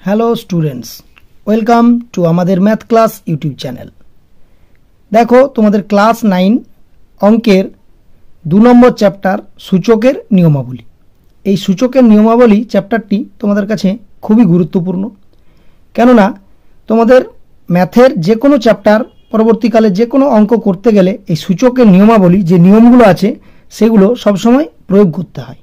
Hello students, welcome to আমাদের math class YouTube channel. দেখো তোমাদের ক্লাস 9 অঙ্কের 2 নম্বর চ্যাপ্টার সূচকের নিয়মাবলী। এই সূচকের নিয়মাবলী চ্যাপ্টারটি তোমাদের কাছে খুবই গুরুত্বপূর্ণ, কেননা তোমাদের ম্যাথের যে কোনো চ্যাপ্টার পরবর্তীকালে যে কোনো অঙ্ক করতে গেলে এই সূচকের নিয়মাবলী যে নিয়মগুলো আছে সেগুলো সবসময় প্রয়োগ করতে হয়।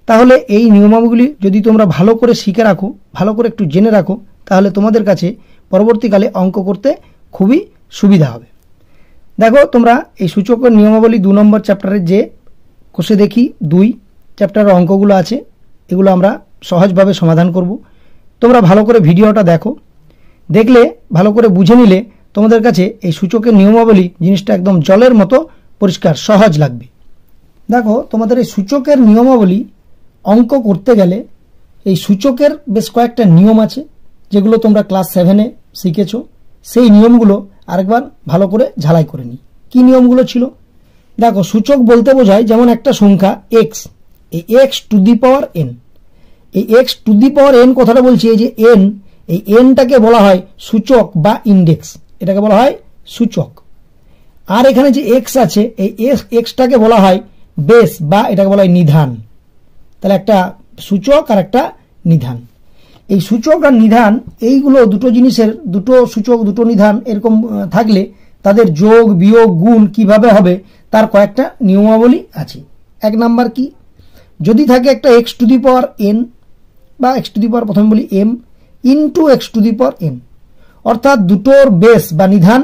তাহলে এই নিয়মাবলী যদি তোমরা ভালো করে শিখে রাখো, ভালো করে একটু জেনে রাখো, তাহলে তোমাদের কাছে পরবর্তীকালে অঙ্ক করতে খুবই সুবিধা হবে। দেখো তোমরা এই সূচকের নিয়মাবলী 2 নম্বর চ্যাপ্টারের যে কোষে দেখি 2 চ্যাপ্টারের অঙ্কগুলো আছে, এগুলো আমরা সহজভাবে সমাধান করব। তোমরা ভালো করে ভিডিওটা দেখো, দেখলে ভালো করে বুঝে নিলে তোমাদের কাছে এই সূচকের নিয়মাবলী জিনিসটা একদম জলের মতো পরিষ্কার সহজ লাগবে। দেখো তোমাদের এই সূচকের নিয়মাবলী অঙ্ক করতে গেলে এই সূচকের বেশ কয়েকটা নিয়ম আছে, যেগুলো তোমরা ক্লাস 7-এ শিখেছো। সেই নিয়মগুলো আরেকবার ভালো করে ঝালাই করে নিই। কি নিয়মগুলো ছিল দেখো। সূচক বলতে বোঝায় যেমন একটা সংখ্যা এক্স, এই x to the power n. এই x to the power n কথাটা বলছি, এই যে এন, এই এনটাকে বলা হয় সূচক বা ইন্ডেক্স, এটাকে বলা হয় সূচক। আর এখানে যে এক্স আছে, এই এক্সটাকে বলা হয় বেস বা এটাকে বলা হয় নিধান। তাহলে একটা সূচক আর একটা নিধান। এই সূচক আর নিধান এইগুলো দুটো জিনিসের, দুটো সূচক দুটো নিধান এরকম থাকলে তাদের যোগ বিয়োগ গুণ কিভাবে হবে তার কয়েকটা নিয়মাবলী আছে। 1 নাম্বার কি, যদি থাকে একটা x to the power n বা এক্স টু দি পাওয়ার প্রথমে বলি m into x to the power n, অর্থাৎ দুটোর বেস বা নিধান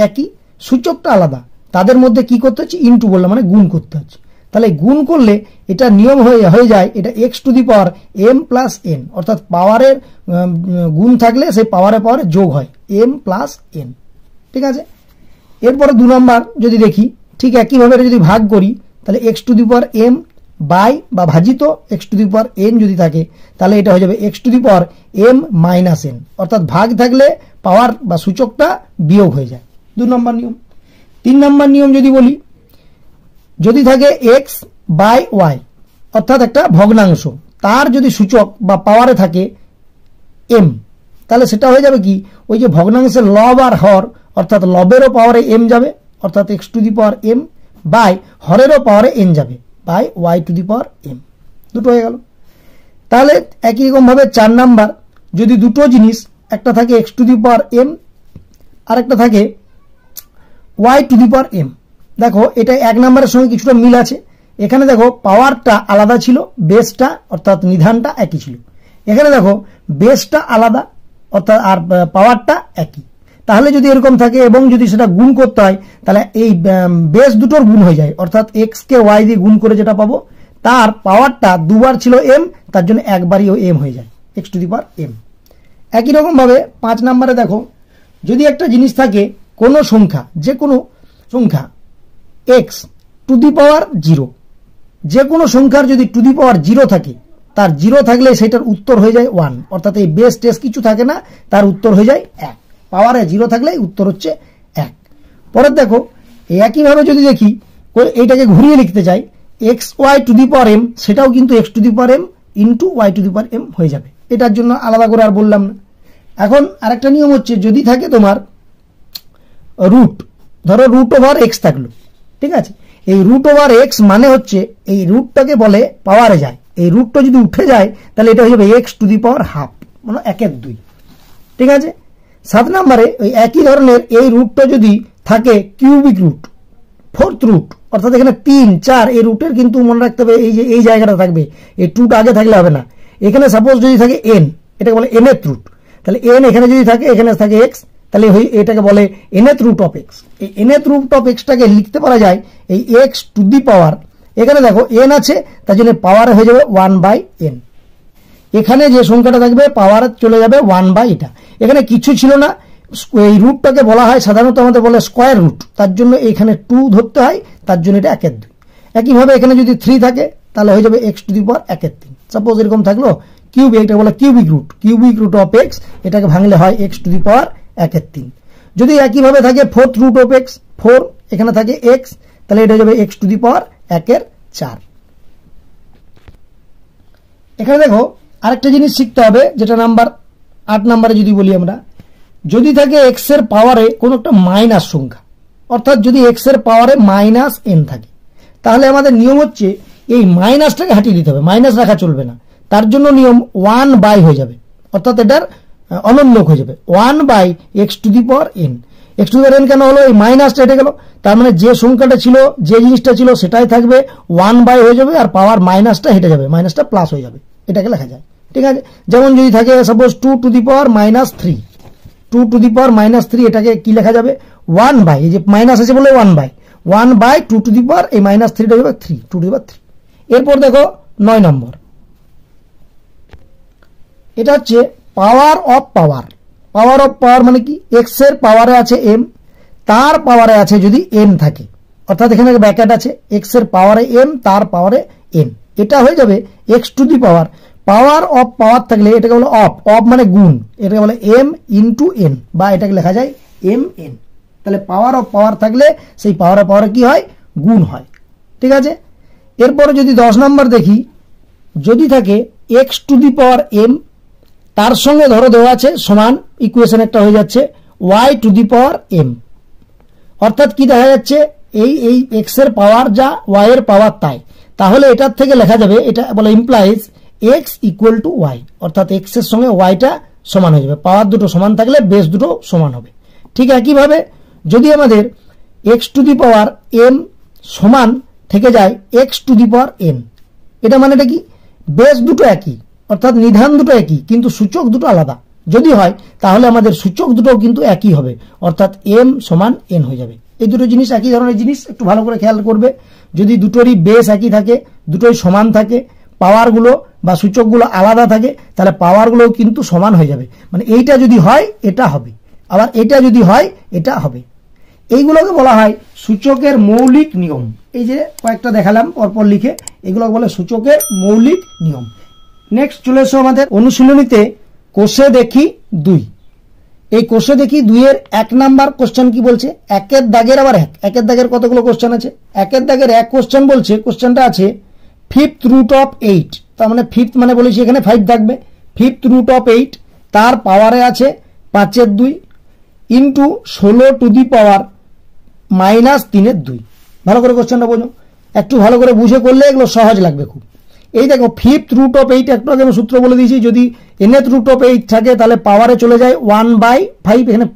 একই, সূচকটা আলাদা, তাদের মধ্যে কি করতে হচ্ছে, ইন্টু বললাম মানে গুণ করতে হচ্ছে। তাহলে গুণ করলে এটা নিয়ম হয়ে যায়, এটা x to the power m plus n, অর্থাৎ পাওয়ারের গুণ থাকলে সেই পাওয়ারে যোগ হয় এম প্লাস এন। ঠিক আছে। এরপরে 2 নম্বর যদি দেখি, ঠিক একইভাবে যদি ভাগ করি, তাহলে x to the power m by বা ভাজিত x to the power n যদি থাকে, তাহলে এটা হয়ে যাবে x to the power m minus n, অর্থাৎ ভাগ থাকলে পাওয়ার বা সূচকটা বিয়োগ হয়ে যায়। 2 নম্বর নিয়ম। 3 নম্বর নিয়ম যদি বলি, যদি থাকে এক্স বাই ওয়াই, অর্থাৎ একটা ভগ্নাংশ, তার যদি সূচক বা পাওয়ারে থাকে এম, তাহলে সেটা হয়ে যাবে কি, ওই যে ভগ্নাংশের লব আর হর, অর্থাৎ লবেরও পাওয়ারে এম যাবে, অর্থাৎ x to the power m, by হরেরও পাওয়ারে এন যাবে, by y to the power m. দুটো হয়ে গেল। তাহলে একই রকমভাবে 4 নাম্বার, যদি দুটো জিনিস, একটা থাকে x to the power m আর একটা থাকে y to the power m, দেখো এটা 1 নম্বরের সঙ্গে কিছুটা মিল আছে। এখানে দেখো পাওয়ারটা আলাদা ছিল, বেসটা অর্থাৎ নিধানটা একই ছিল। এখানে দেখো বেসটা আলাদা অর্থাৎ আর পাওয়ারটা একই। তাহলে যদি এরকম থাকে এবং যদি সেটা গুণ করতে হয়, তাহলে এই বেস দুটোর গুণ হয়ে যায়, অর্থাৎ এক্স কে ওয়াই দিয়ে গুণ করে যেটা পাবো, তার পাওয়ারটা 2 বার ছিল এম, তার জন্য একবারই এম হয়ে যায়, x to the power m. একই রকম ভাবে 5 নম্বরে দেখো, যদি একটা জিনিস থাকে কোনো সংখ্যা, যে কোনো সংখ্যা এক্স টু দি পাওয়ার 0, যে কোনো সংখ্যার যদি টু দি পাওয়ার 0 থাকে, তার 0 থাকলে সেটার উত্তর হয়ে যায় 1, অর্থাৎ এই বেস টেস কিছু থাকে না, তার উত্তর হয়ে যায় 1। পাওয়ারে 0 থাকলে উত্তর হচ্ছে 1। পরে দেখো একইভাবে যদি দেখি, এইটাকে ঘুরিয়ে লিখতে চাই, x y to the power m, সেটাও কিন্তু x to the power m into y to the power m হয়ে যাবে। এটার জন্য আলাদা করে আর বললাম না। এখন আরেকটা নিয়ম হচ্ছে, যদি থাকে তোমার রুট, ধরো রুট ওভার এক্স থাকলো, ঠিক আছে, এই রুট ওভার এক্স মানে হচ্ছে এই রুটটাকে বলে পাওয়ারে যায়, এই রুটটা যদি উঠে যায় তাহলে এটা হয়ে যাবে x to the power half, মানে 1/2। ঠিক আছে। 7 নম্বরে ওই একই ধরনের এই রুটটা যদি থাকে কিউবিক রুট, 4th রুট, অর্থাৎ এখানে 3, 4, এই রুটের কিন্তু মনে রাখতে হবে এই যে এই জায়গাটা থাকবে, এই 2টা আগে থাকলে হবে না। এখানে সাপোজ যদি থাকে এন, এটাকে বলে nth রুট, তাহলে এন এখানে যদি থাকে, এখানে থাকে এক্স, তাহলে এটাকে বলে nth রুট অফ এক্স। এই nth রুট অফ এক্সটাকে লিখতে পারা যায় এই এক্স টু দি পাওয়ার, এখানে দেখো এন আছে, তার জন্য পাওয়ার হয়ে যাবে 1/n। এখানে যে সংখ্যাটা থাকবে পাওয়ারে চলে যাবে 1/, এটা এখানে কিছু ছিল না। এই রুটটাকে বলা হয় সাধারণত আমাদের বলে স্কোয়ার রুট, তার জন্য এখানে 2 ধরতে হয়, তার জন্য এটা 1/2। একইভাবে এখানে যদি 3 থাকে তাহলে হয়ে যাবে x to the power 1/3। Suppose এরকম থাকলো কিউবিক, এটা বলে কিউবিক রুট অফ এক্স, এটাকে ভাঙলে হয় এক্স টু দি পাওয়ার 1/3। যদি একইভাবে থাকে 4th রুট অফ এক্স, 4, এখানে থাকে এক্স, তাহলে এটা হয়ে যাবে এক্স টু দি পাওয়ার 1/4। এখানে দেখো আরেকটা জিনিস শিখতে হবে, যেটা নাম্বার 8 নম্বরে যদি বলি আমরা, যদি থাকে এক্স এর পাওয়ারে কোনো একটা মাইনাস সংখ্যা, অর্থাৎ যদি এক্স এর পাওয়ারে মাইনাস এন থাকে, তাহলে আমাদের নিয়ম হচ্ছে এই মাইনাসটাকে হাটিয়ে দিতে হবে, মাইনাস রাখা চলবে না। তার জন্য নিয়ম 1 হয়ে যাবে, অর্থাৎ এটার অনন্যক হয়ে যাবে 1/x⁴n। x⁴n কেন হলো? এই মাইনাসটা হেঁটে গেল, তার মানে যে সংখ্যাটা ছিল, যে জিনিসটা ছিল সেটাই থাকবে, 1 হয়ে যাবে, আর পাওয়ার মাইনাসটা হেঁটে যাবে, মাইনাসটা প্লাস হয়ে যাবে, এটাকে লেখা যায়। ঠিক আছে, যেমন যদি থাকে সাপোজ 2⁻³ 2⁻³ এটাকে কি লেখা যাবে? 1/, এই যে মাইনাস আছে বলে 1/2 এই -3টা হবে 3 2⁻³। এরপর দেখো 9 নম্বর, এটা হচ্ছে power of power. Power of power মানে কি? এক্স এর পাওয়ারে আছে এম, তার পাওয়ারে আছে যদি এন থাকে, অর্থাৎ এখানে ব্র্যাকেট আছে এক্স এর পাওয়ারে এম, তার পাওয়ারে এন, এটা হয়ে যাবে x⁴ পাওয়ার অফ পাওয়ার থাকলে এটাকে বলে অফ, অফ মানে গুণ, এটাকে বলে m × n, বা এটাকে লেখা যায় mn। তাহলে পাওয়ার অফ পাওয়ার থাকলে সেই পাওয়ার অফ পাওয়ারে কি হয়? গুণ হয়। ঠিক আছে, এরপরে যদি 10 নম্বর দেখি, যদি থাকে x⁴m, তার সঙ্গে ধরো দেওয়া আছে সমান, ইকুয়েশন একটা হয়ে যাচ্ছে y⁴m, অর্থাৎ কি দেখা যাচ্ছে? এই এক্স এর পাওয়ার যা ওয়াই এর পাওয়ার তাই, তাহলে এটার থেকে লেখা যাবে, এটা বলে ইমপ্লাইজ x = y, অর্থাৎ এক্স এর সঙ্গে ওয়াইটা সমান হয়ে যাবে, পাওয়ার দুটো সমান থাকলে বেস দুটো সমান হবে। ঠিক একইভাবে যদি আমাদের x⁴m সমান থেকে যায় x⁴n, এটা মানে এটা কি? বেস দুটো একই, অর্থাৎ নিধান দুটো একই, কিন্তু সূচক দুটো আলাদা যদি হয়, তাহলে আমাদের সূচক দুটো কিন্তু একই হবে, অর্থাৎ m = n হয়ে যাবে। এই দুটো জিনিস একই ধরনের জিনিস, একটু ভালো করে খেয়াল করবে। যদি দুটোরই বেস একই থাকে, দুটোই সমান থাকে, পাওয়ারগুলো বা সূচকগুলো আলাদা থাকে, তাহলে পাওয়ারগুলোও কিন্তু সমান হয়ে যাবে। মানে এইটা যদি হয় এটা হবে, আবার এটা যদি হয় এটা হবে। এইগুলোকে বলা হয় সূচকের মৌলিক নিয়ম। এই যে কয়েকটা দেখালাম পরপর লিখে, এগুলোকে বলে সূচকের মৌলিক নিয়ম। নেক্সট চলে এসো আমাদের অনুশীলনীতে কোষে দেখি 2। এই কোষে দেখি 2 এর 1 নাম্বার কোশ্চেন কি বলছে? একের দাগের আবার একের দাগের কতগুলো কোশ্চেন আছে? একের দাগের 1 কোশ্চেন বলছে, কোশ্চেনটা আছে 5th√8, তার মানে 5th মানে বলেছি এখানে 5 থাকবে, 5th√8 তার পাওয়ারে আছে 5/2 ইন্টু 16⁻³ ভালো করে কোশ্চেনটা বোঝো, একটু ভালো করে বুঝে করলে এগুলো সহজ লাগবে খুব। এই দেখো 5th√8, একটু আগে আমি সূত্র বলে দিয়েছি, যদি nth√8 থাকে তাহলে পাওয়ারে চলে যায় 1/5, এখানে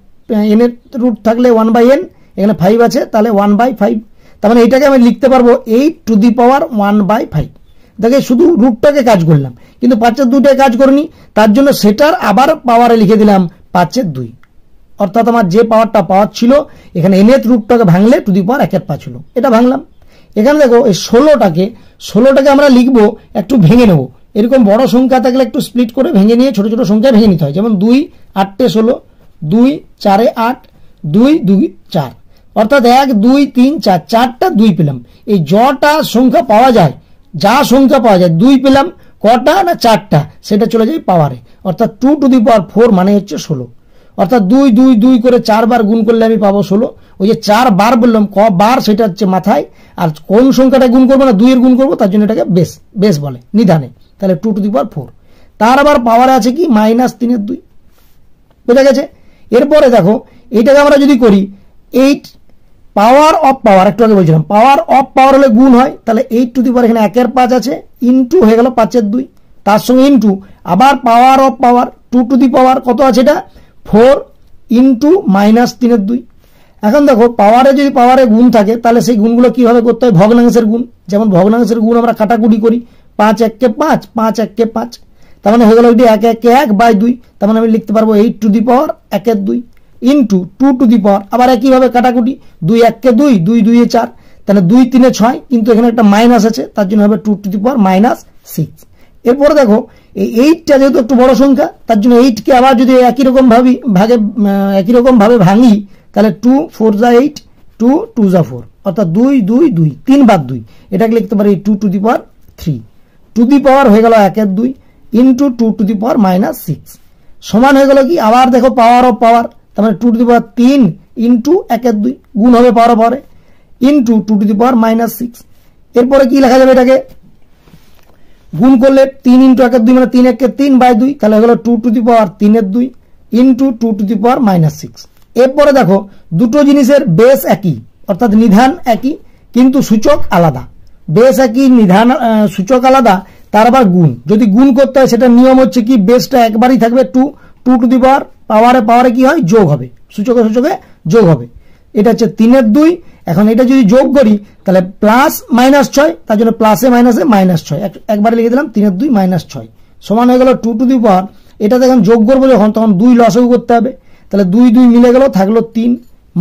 nth রুট থাকলে 1/n, এখানে 5 আছে তাহলে 1/5, তার মানে এটাকে আমি লিখতে পারবো 8⁻1/5। দেখে শুধু রুটটাকে কাজ করলাম, কিন্তু 5/2টায় কাজ করিনি, তার জন্য সেটার আবার পাওয়ারে লিখে দিলাম 5/2, অর্থাৎ আমার যে পাওয়ারটা পাওয়ার ছিল এখানে nth রুটটাকে ভাঙলে ⁻1/5 হলো, এটা ভাঙলাম। এখানে দেখো এই 16টাকে আমরা লিখবো, একটু ভেঙে নেব, এরকম বড় সংখ্যা থাকলে একটু স্প্লিট করে ভেঙে নিয়ে ছোট ছোট সংখ্যা ভেঙে নিতে হয়, যেমন 2 8 16, 2 4 8, 2 2 4, অর্থাৎ 1 2 3 4, 4টা 2 পেলাম। এই যটা সংখ্যা পাওয়া যায়, যা সংখ্যা পাওয়া যায় 2 পেলাম, কটা না 4টা, সেটা চলে যায় পাওয়ারে, অর্থাৎ 2⁴ মানে হচ্ছে 16, অর্থাৎ 2 2 2 করে 4 বার গুণ করলে আমি পাবো 16। ওই যে 4 বার বললাম, ক বার সেটা হচ্ছে মাথায়, আর কোন সংখ্যাটা গুণ করবো না 2 এর গুণ করবো, তার জন্য এটাকে বেস বলে নিধানে, তাহলে 2⁴। তার আবার পাওয়ারে আছে কি -3/2, বোঝা গেছে? এরপরে দেখো এইটাকে আমরা যদি করি 8 পাওয়ার অফ পাওয়ার, একটু আগে বলছিলাম পাওয়ার অফ পাওয়ার হলে গুণ হয়, তাহলে 8⁻, এখানে 1/5 আছে, ইন্টু হয়ে গেল 5/2, তার সঙ্গে ইন্টু আবার পাওয়ার অফ পাওয়ার 2⁻, কত আছে এটা 4 ইন্টু -3/2। এখন দেখো পাওয়ারে যদি পাওয়ারে গুণ থাকে, তাহলে সেই গুণগুলো কিভাবে করতে হয়? ভগ্নাংশের গুণ, যেমন ভগ্নাংশের গুণ আমরা কাটাকুটি করি, 5 1 5, 5 1 5, তার মানে হয়ে গেল ওইটি 1 1 1/2, তার মানে আমি লিখতে পারবো 8⁻1/2 ইন্টু 2⁻, আবার একইভাবে কাটাকুটি, 2 1 2, 2 2 4, তাহলে 2 3 6, কিন্তু এখানে একটা মাইনাস আছে, তার জন্য হবে 2⁻6। এরপরে দেখো এই 8টা যেহেতু একটু বড় সংখ্যা, তার জন্য 8কে আবার যদি একই রকম ভাবে ভাঙি, তাহলে 2 4 8, 2 2 4, অর্থাৎ 2 2 2, 3/2, এটাকে লিখতে পারি 2⁻3, টু দি পাওয়ার হয়ে গেল 1/2 ইন্টু 2⁻6, সমান হয়ে গেল কি? আবার দেখো পাওয়ার অফ পাওয়ার, তার মানে 2⁻3 ইন্টু 1/2, গুণ হবে পাওয়ার পাওয়ারে, ইন্টু 2⁻6। এরপরে কি লেখা যাবে? এটাকে গুণ করলে 3 ইন্টু 1 এর 2 মানে 3 1 3 বাই 2, তাহলে হয়ে গেল 2 টু দি পাওয়ার 3 এর 2 ইন্টু 2 টু দি পাওয়ার -6। এরপরে দেখো দুটো জিনিসের বেস একই, অর্থাৎ নিধান একই কিন্তু সূচক আলাদা। বেস একই, নিধান সূচক আলাদা, তার আবার গুণ। যদি গুণ করতে হয় সেটা নিয়ম হচ্ছে কি, বেসটা একবারই থাকবে 2, 2 টু দি পাওয়ার পাওয়ারে কি হয়, যোগ হবে, সূচকে যোগ হবে। এটা হচ্ছে 3 এর 2। এখন এটা যদি যোগ করি তাহলে প্লাস -6, তার জন্য প্লাসে মাইনাসে -6 একবারে লিখে দিলাম 3 এর 2 -6 সমান হয়ে গেল 2 টু দি পাওয়ার। এটা যখন যোগ করবো তখন 2 লসাগু করতে হবে, তাহলে 2 2 মিলে গেল, থাকলো 3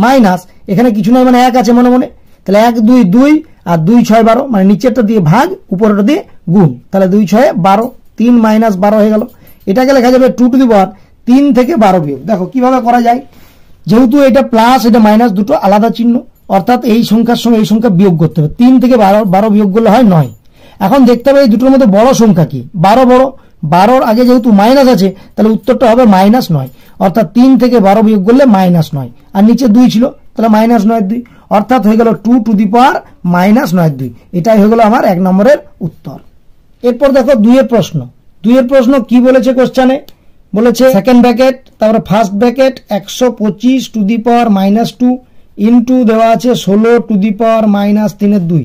মাইনাস এখানে কিছু নয় মানে 1 আছে মনে মনে, তাহলে 1 2 2 আর 2 6 12, মানে নিচেরটা দিয়ে ভাগ উপরেরটা দিয়ে গুণ, তাহলে 2 6 12, 3 মাইনাস 12 হয়ে গেল। এটাকে লেখা যাবে 2 টু দি পাওয়ার 3 থেকে 12 বিয়োগ। দেখো কিভাবে করা যায়, যেহেতু এটা প্লাস এটা মাইনাস দুটো আলাদা চিহ্ন, অর্থাৎ এই সংখ্যার সঙ্গে এই সংখ্যা বিয়োগ করতে হবে। 3 থেকে 12 বিয়োগ করলে হয় 9। এখন দেখতে হবে এই দুটোর মধ্যে বড় সংখ্যা কি, 12 বড়, 12র আগে যেহেতু মাইনাস আছে তাহলে উত্তরটা হবে -9, অর্থাৎ 3 থেকে 12 বিয়োগ করলে -9, আর নিচে 2 ছিল তাহলে -9 2, অর্থাৎ হয়ে গেল 2 টু দি পাওয়ার -9 2। এটাই হয়ে গেল আমার 1 নম্বরের উত্তর। এরপর দেখো 2 এর প্রশ্ন কি বলেছে কোশ্চেনে, বলেছে সেকেন্ড ব্র্যাকেট তারপরে first bracket 125 two the power -2 into দেওয়া আছে 16 টু দি পাওয়ার -3 এর 2,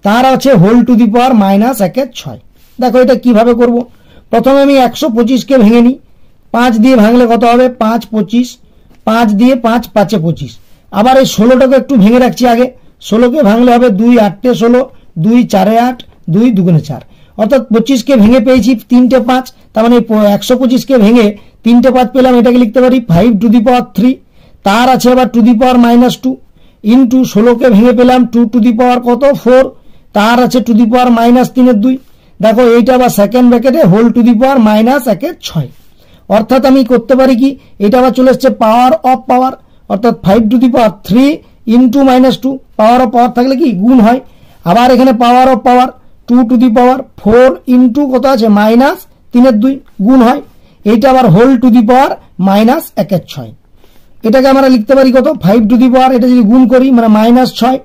তার আছে হোল টু দি পাওয়ার -1 এর 6। দেখো এটা কিভাবে করব, প্রথমে আমি 125 কে ভেঙে নিই, 5 দিয়ে ভাঙলে কত হবে, 5 25, 5 দিয়ে 5 5 এ 25। আবার এই 16টাকে একটু ভেঙে রাখছি আগে, 16 কে ভাঙলে হবে 2 8 এ 16, 2 4 এ 8, 2 2 4, অর্থাৎ 25 কে ভেঙে পেয়েছি 3টে 5, তার মানে 125 কে ভেঙে 3টে 5 পেলাম, এটাকে লিখতে পারি 5 টু দি পাওয়ার 3, তার আছে আবার টু দি পাওয়ার -2 ইন্টু 16 কে ভেঙে পেলাম 2 টু দি পাওয়ার কত 4, তার আছে টু দি পাওয়ার -3 এর 2। দেখো এইটা আবার সেকেন্ড ব্র্যাকেটে হোল টু দি পাওয়ার -1 এর 6, অর্থাৎ আমি করতে পারি কি, এটা আবার চলে এসছে পাওয়ার অফ পাওয়ার, অর্থাৎ 5 to the power 3 into -2, power of power থাকলে কি গুণ হয়, আবার এখানে power of power 2 to the power 4 into কত আছে -3 এর 2 গুণ হয়, এইটা আবার হোল টু দি পাওয়ার -1 এর 6। এটাকে আমরা লিখতে পারি কত, 5 টু দি পাওয়ার, এটা যদি গুণ করি মানে -6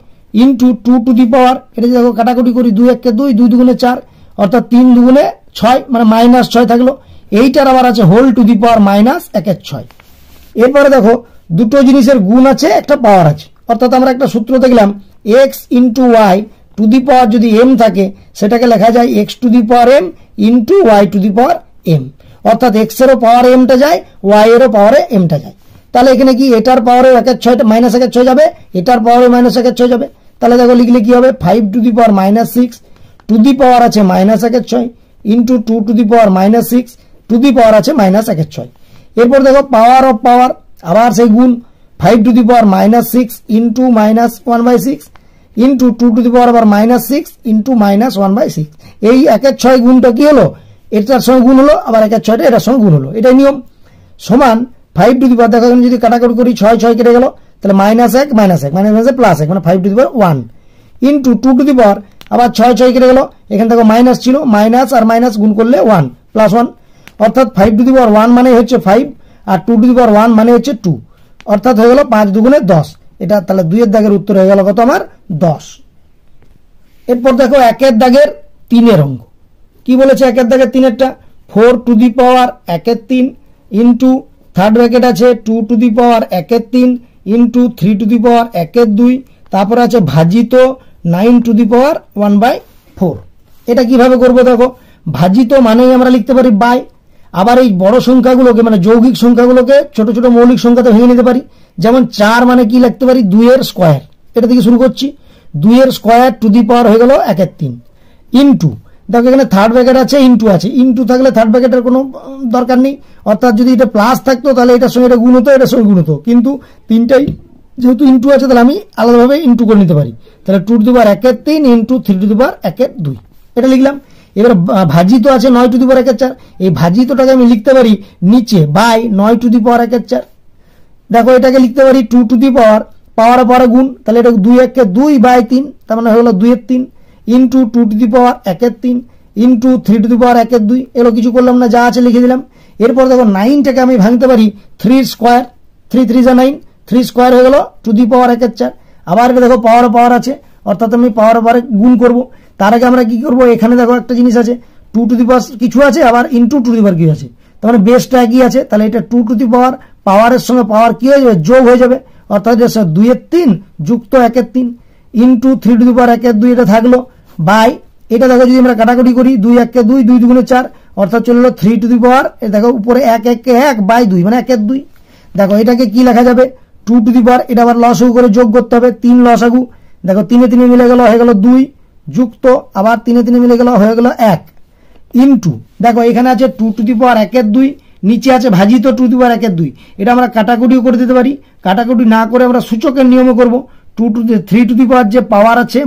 ইন্টু 2 টু দি পাওয়ার, এটা যদি কাটাকুটি করি 2 1 2, 2 2 4, অর্থাৎ 3 2 6 মানে -6 থাকলো, এইটার আবার আছে হোল টু দি পাওয়ার -1 এর 6। এরপরে দেখো দুটো জিনিসের গুণ আছে একটা পাওয়ার আছে, অর্থাৎ আমরা একটা সূত্র দেখলাম x into y to the power যদি m থাকে সেটাকে লেখা যায় x to the power m into y to the power m, অর্থাৎ x এরও পাওয়ারে mটা যায়, y এরও পাওয়ারে mটা যায়। তাহলে এখানে কি এটার পাওয়ারে -1 এর 6 যাবে, এটার পাওয়ারে -1 এর 6 যাবে, তাহলে দেখো লিখলে কি হবে 5 to the power -6 to the power আছে -1 এর 6 into 2 to the power -6 to the power আছে -1 এর 6। এরপর দেখো পাওয়ার অফ পাওয়ার, আবার সেই গুণ 5 to the power -6 into -1/6 into 2 to the power আবার -6 ইন্টু -1/6। এই 1 এর 6 গুণটা কি হলো, এটার সঙ্গে গুণ হলো, আবার 1 এর 6টা এটার সঙ্গে গুণ হলো, এটাই নিয়ম। সমান 5 টু দি পাওয়ার, দেখো যদি কাটাকাটি করি 6 6 কেটে গেল, তাহলে -1 -1 প্লাস 1 মানে 5 to the power 1 into 2 to the power, আবার 6 6 কেটে গেল, এখানে দেখো মাইনাস ছিল, মাইনাস আর মাইনাস গুণ করলে 1 প্লাস 1, অর্থাৎ 5 টু দি পাওয়ার 1 মানে হচ্ছে 5 আর 2 টু দি পাওয়ার 1 মানে হচ্ছে 2, অর্থাৎ হয়ে গেল 5 দুগুণে 10। এটা তাহলে 2 এর দাগের উত্তর হয়ে গেল কত আমার 10। এরপর দেখো 1 এর দাগের 3 এর অঙ্ক কি বলেছে, 1 এর দাগের 3 এরটা 4 টু দি পাওয়ার 1 এর 3 ইন্টু থার্ড ব্র্যাকেট আছে 2 টু দি পাওয়ার 1 এর 3 ইন্টু 3 টু দি পাওয়ার 1 এর 2, তারপরে আছে ভাজিত 9 টু দি পাওয়ার 1/4। এটা কিভাবে করবো, দেখো ভাজিত মানেই আমরা লিখতে পারি বাই, আবার এই বড় সংখ্যাগুলোকে মানে যৌগিক সংখ্যাগুলোকে ছোট ছোট মৌলিক সংখ্যাতে ভেঙে নিতে পারি, যেমন 4 মানে কি লিখতে পারি 2 এর স্কয়ার, এটা থেকে শুরু করছি 2 এর স্কয়ার টু দি পাওয়ার হয়ে গেল 1 এর 3 ইন্টু, দেখো এখানে থার্ড ব্র্যাকেট আছে ইন্টু আছে, ইন্টু থাকলে থার্ড ব্র্যাকেটের কোনো দরকার নেই, অর্থাৎ যদি এটা প্লাস থাকতো তাহলে এটার সঙ্গে এটা গুণ হতো, এটার সঙ্গে গুণ হতো, কিন্তু তিনটাই যেহেতু ইন্টু আছে তাহলে আমি আলাদাভাবে ইন্টু করে নিতে পারি, তাহলে 2 টু দি পাওয়ার 1 এর 3 ইন্টু 3 টু দি পাওয়ার 1 এর 2 এটা লিখলাম। এবার ভাজিত আছে 9 টু দি পাওয়ার 1 এর 4, এই ভাজিতটাকে আমি লিখতে পারি নিচে বাই 9 টু দি পাওয়ার 1 এর 4। দেখো এটাকে লিখতে পারি 2 টু দি পাওয়ার পাওয়ারে গুণ, তাহলে এটা 2 1 কে 2 বাই 3, তার মানে হয়ে গেল 2 এর 3 ইন্টু 2 টু দি পাওয়ার 1 এর 3 ইন্টু 3 টু দি পাওয়ার 1 এর 2, এগুলো কিছু করলাম না, যা আছে লিখে দিলাম। এরপর দেখো 9টাকে আমি ভাঙতে পারি 3 স্কয়ার, 3 3 9, 3 স্কয়ার হয়ে গেল টু দি পাওয়ার 1 এর 4। আবার এটা দেখো পাওয়ার আছে, অর্থাৎ আমি পাওয়ার গুণ করব, তার আগে আমরা কি করব, এখানে দেখো একটা জিনিস আছে টু টু দি পাওয়ার কিছু আছে, আবার ইন্টু টু টু দি পাওয়ার কিছু আছে, তার মানে বেসটা একই আছে, তাহলে এটা টু টু দি পাওয়ার পাওয়ারের সঙ্গে পাওয়ার কি হয়ে যাবে, যোগ হয়ে যাবে, অর্থাৎ 2-এর 3 যুক্ত 1-এর 3 ইন্টু 3 টু দি পাওয়ার 1-এর 2 এটা থাকলো, বাই এটা দেখো যদি আমরা কাটাকুটি করি 2-1-এ 2 2 × 4 অর্থাৎ চলে এলো 3 টু দি পাওয়ার, দেখো উপরে 1-1-কে 1 বাই 2 মানে 1-এর 2। দেখো এটাকে কি লেখা যাবে, 2 টু দি পাওয়ার, এটা আবার লসাগু করে যোগ করতে হবে, 3 লসাগু, দেখো 3-এ 3 মিলে গেল হয়ে গেল 2 যুক্ত আবার 3-এ 3 মিলে গেল হয়ে গেল 1 ইন্টু, দেখো এখানে আছে 2 টু দি পাওয়ার 1-এর 2, নিচে আছে ভাজিত 2 টু দি পাওয়ার 1-এর 2, এটা আমরা কাটাকুটিও করে দিতে পারি, কাটাকুটি না করে আমরা সূচকের নিয়মে করব, 3 টু দি পাওয়ার যে পাওয়ার আছে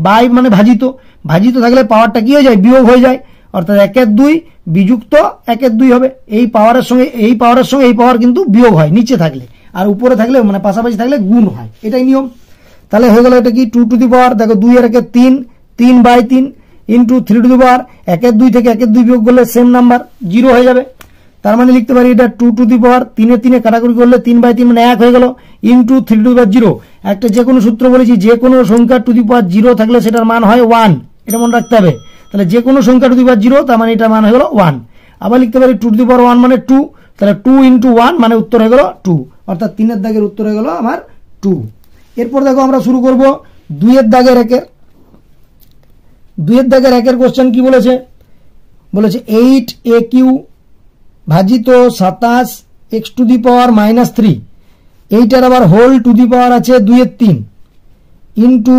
বাই মানে ভাজিত, ভাজিত থাকলে পাওয়ারটা কি হয়ে যায়, বিয়োগ হয়ে যায়, অর্থাৎ 1-এর 2 বিযুক্ত 1-এর 2 হবে, এই পাওয়ারের সঙ্গে এই পাওয়ার কিন্তু বিয়োগ হয় নিচে থাকলে, আর উপরে থাকলে মানে পাশাপাশি থাকলে গুণ হয়, এটাই নিয়ম। তাহলে হয়ে গেল এটা কি 2 টু দি পাওয়ার, দেখো 2-এর 3 3 বাই 3 ইন্টু 3 টু দি পাওয়ার 1-এর 2 থেকে 1-এর 2 বিয়োগ করলে সেম নাম্বার 0 হয়ে যাবে, তার মানে লিখতে পারি এটা 2 টু দি পাওয়ার 3-এ 3 কাটাকুটি করলে 3 বাই 3 মানে 1 হয়ে গেল ইন্টু 3 টু দি পাওয়ার 0। একটা যে কোনো সূত্র বলেছি, যে কোনো সংখ্যা টু দি পাওয়ার 0 থাকলে সেটার মান হয় 1, এটা মনে রাখতে হবে। তাহলে যে কোনো সংখ্যা টু দি পাওয়ার 0 তার মানে এটার মান হয়ে গেল 1। আবার লিখতে পারি 2 টু দি পাওয়ার 1 মানে 2, তাহলে 2 ইন্টু 1 মানে উত্তর হয়ে গেল 2, অর্থাৎ 3-এর দাগের উত্তর হয়ে গেল আমার 2। এরপর দেখো আমরা শুরু করব 2-এর দাগের 1-এর কোশ্চেন কি বলেছে, 8 কিউ ভাজিত 27 x টু দি পাওয়ার -3, এইটার আবার হোল টু দি পাওয়ার আছে 2-এর 3 ইন্টু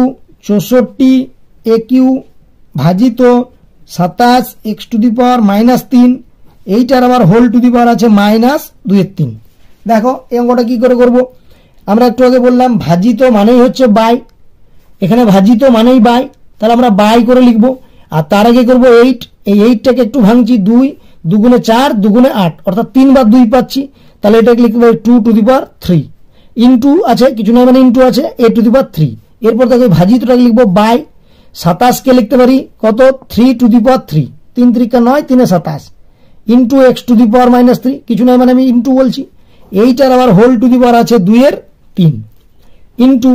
64 কিউ ভাজিত 27 x টু দি পাওয়ার -3, এইটার আবার হোল টু দি পাওয়ার আছে -2-এর 3। দেখো এই অঙ্কটা কি করে করব, আমরা একটু আগে বললাম ভাজিত মানেই হচ্ছে বাই, এখানে ভাজিত মানেই বাই, তাহলে আমরা বাই করে লিখব, আর তার আগে করব 8, এই 8টাকে একটু ভাঙছি, 2 2 × 4 2 × 8 অর্থাৎ 3 বার 2 পাচ্ছি, তাহলে এটাকে লিখতে পারি 2 টু দি পাওয়ার 3 ইন্টু আছে কিছু নয় মানে ইন্টু আছে a টু দি পাওয়ার 3। এরপর দেখো ভাজিতটাকে লিখবো বাই, 27কে লিখতে পারি কত 3 to the power 3, 3 × 3 = 9 3 × 27 into x to the power -3, কিছু নয় মানে আমি ইন্টু বলছি, এইটার আবার হোল টু দি পাওয়ার আছে 2-এর 3 ইন্টু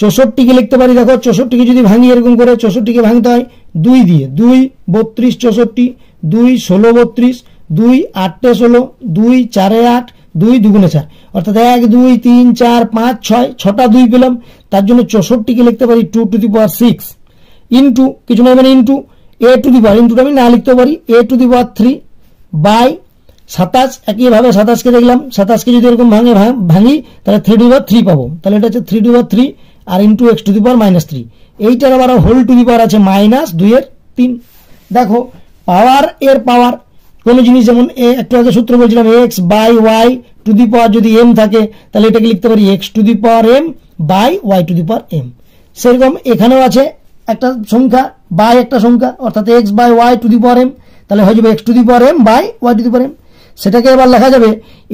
64কে লিখতে পারি, দেখো 64কে যদি ভাঙি এরকম করে 64কে ভাঙতে হয় 2 দিয়ে, 2 32 64 2 16 32 2 8 16 2 4 8 2 2 × 4 অর্থাৎ 1 2 3 4 5 6 6টা 2 পেলাম, তার জন্য 64কে লিখতে পারি 2 টু দি পাওয়ার 6 ইন্টু কিছু নয় মানে into a to the power, ইন্টুটা আমি না লিখতে পারি a to the power 3 by 27, একইভাবে 27কে দেখলাম, 27কে যদি এরকম ভাঙি তাহলে 3 টু দি পাওয়ার 3 পাবো, তাহলে এটা হচ্ছে 3 টু দি পাওয়ার 3 আর into x to the power -3, এইটার আবার হোল টু দি পাওয়ার আছে -2-এর 3। দেখো পাওয়ার এর পাওয়ার কোন জিনিস, যেমন একটু আগে সূত্র বলছিলাম x by y to the power যদি m থাকে তাহলে এটাকে লিখতে পারি x to the power m by y to the power m, সেরকম এখানেও আছে একটা সংখ্যা বাই একটা সংখ্যা অর্থাৎ x by y to the power m, তাহলে হয়ে যাবে x to the power m by y to the power m। সেটাকে এবার লেখা যাবে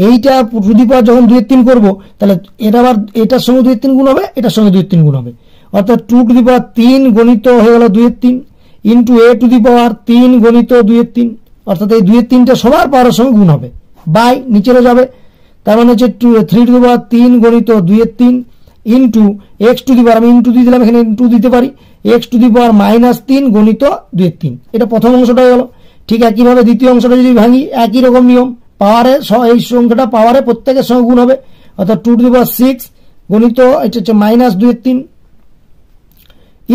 এইটা টু দি পাওয়ার যখন 2-এর 3 করবো তাহলে এটা আবার এটার সঙ্গে 2-এর 3 গুণ হবে, এটার সঙ্গে 2-এর 3 গুণ হবে, অর্থাৎ 2 টু দি পাওয়ার 3 গণিত হয়ে গেল 2-এর 3 into a to the power 3 গণিত 2-এর 3, অর্থাৎ এই 2-এর 3টা সবার পাওয়ারের সঙ্গে গুণ হবে, বাই নিচেও যাবে, তার মানে হচ্ছে 3 টু দি পাওয়ার 3 গণিত 2-এর 3 ইন্টু x টু দি পাওয়ার, আমি ইন্টু দিয়ে দিলাম, এখানে ইন্টু দিতে পারি x টু দি পাওয়ার -3 গণিত 2-এর 3, এটা প্রথম অংশটা হয়ে গেল। ঠিক একইভাবে দ্বিতীয় অংশটা যদি ভাঙি একই রকম নিয়ম, পাওয়ারে এই সংখ্যাটা পাওয়ারে প্রত্যেকের সঙ্গে গুণ হবে, অর্থাৎ 2 টু দি পাওয়ার 6 গণিত এটা হচ্ছে -2-এর 3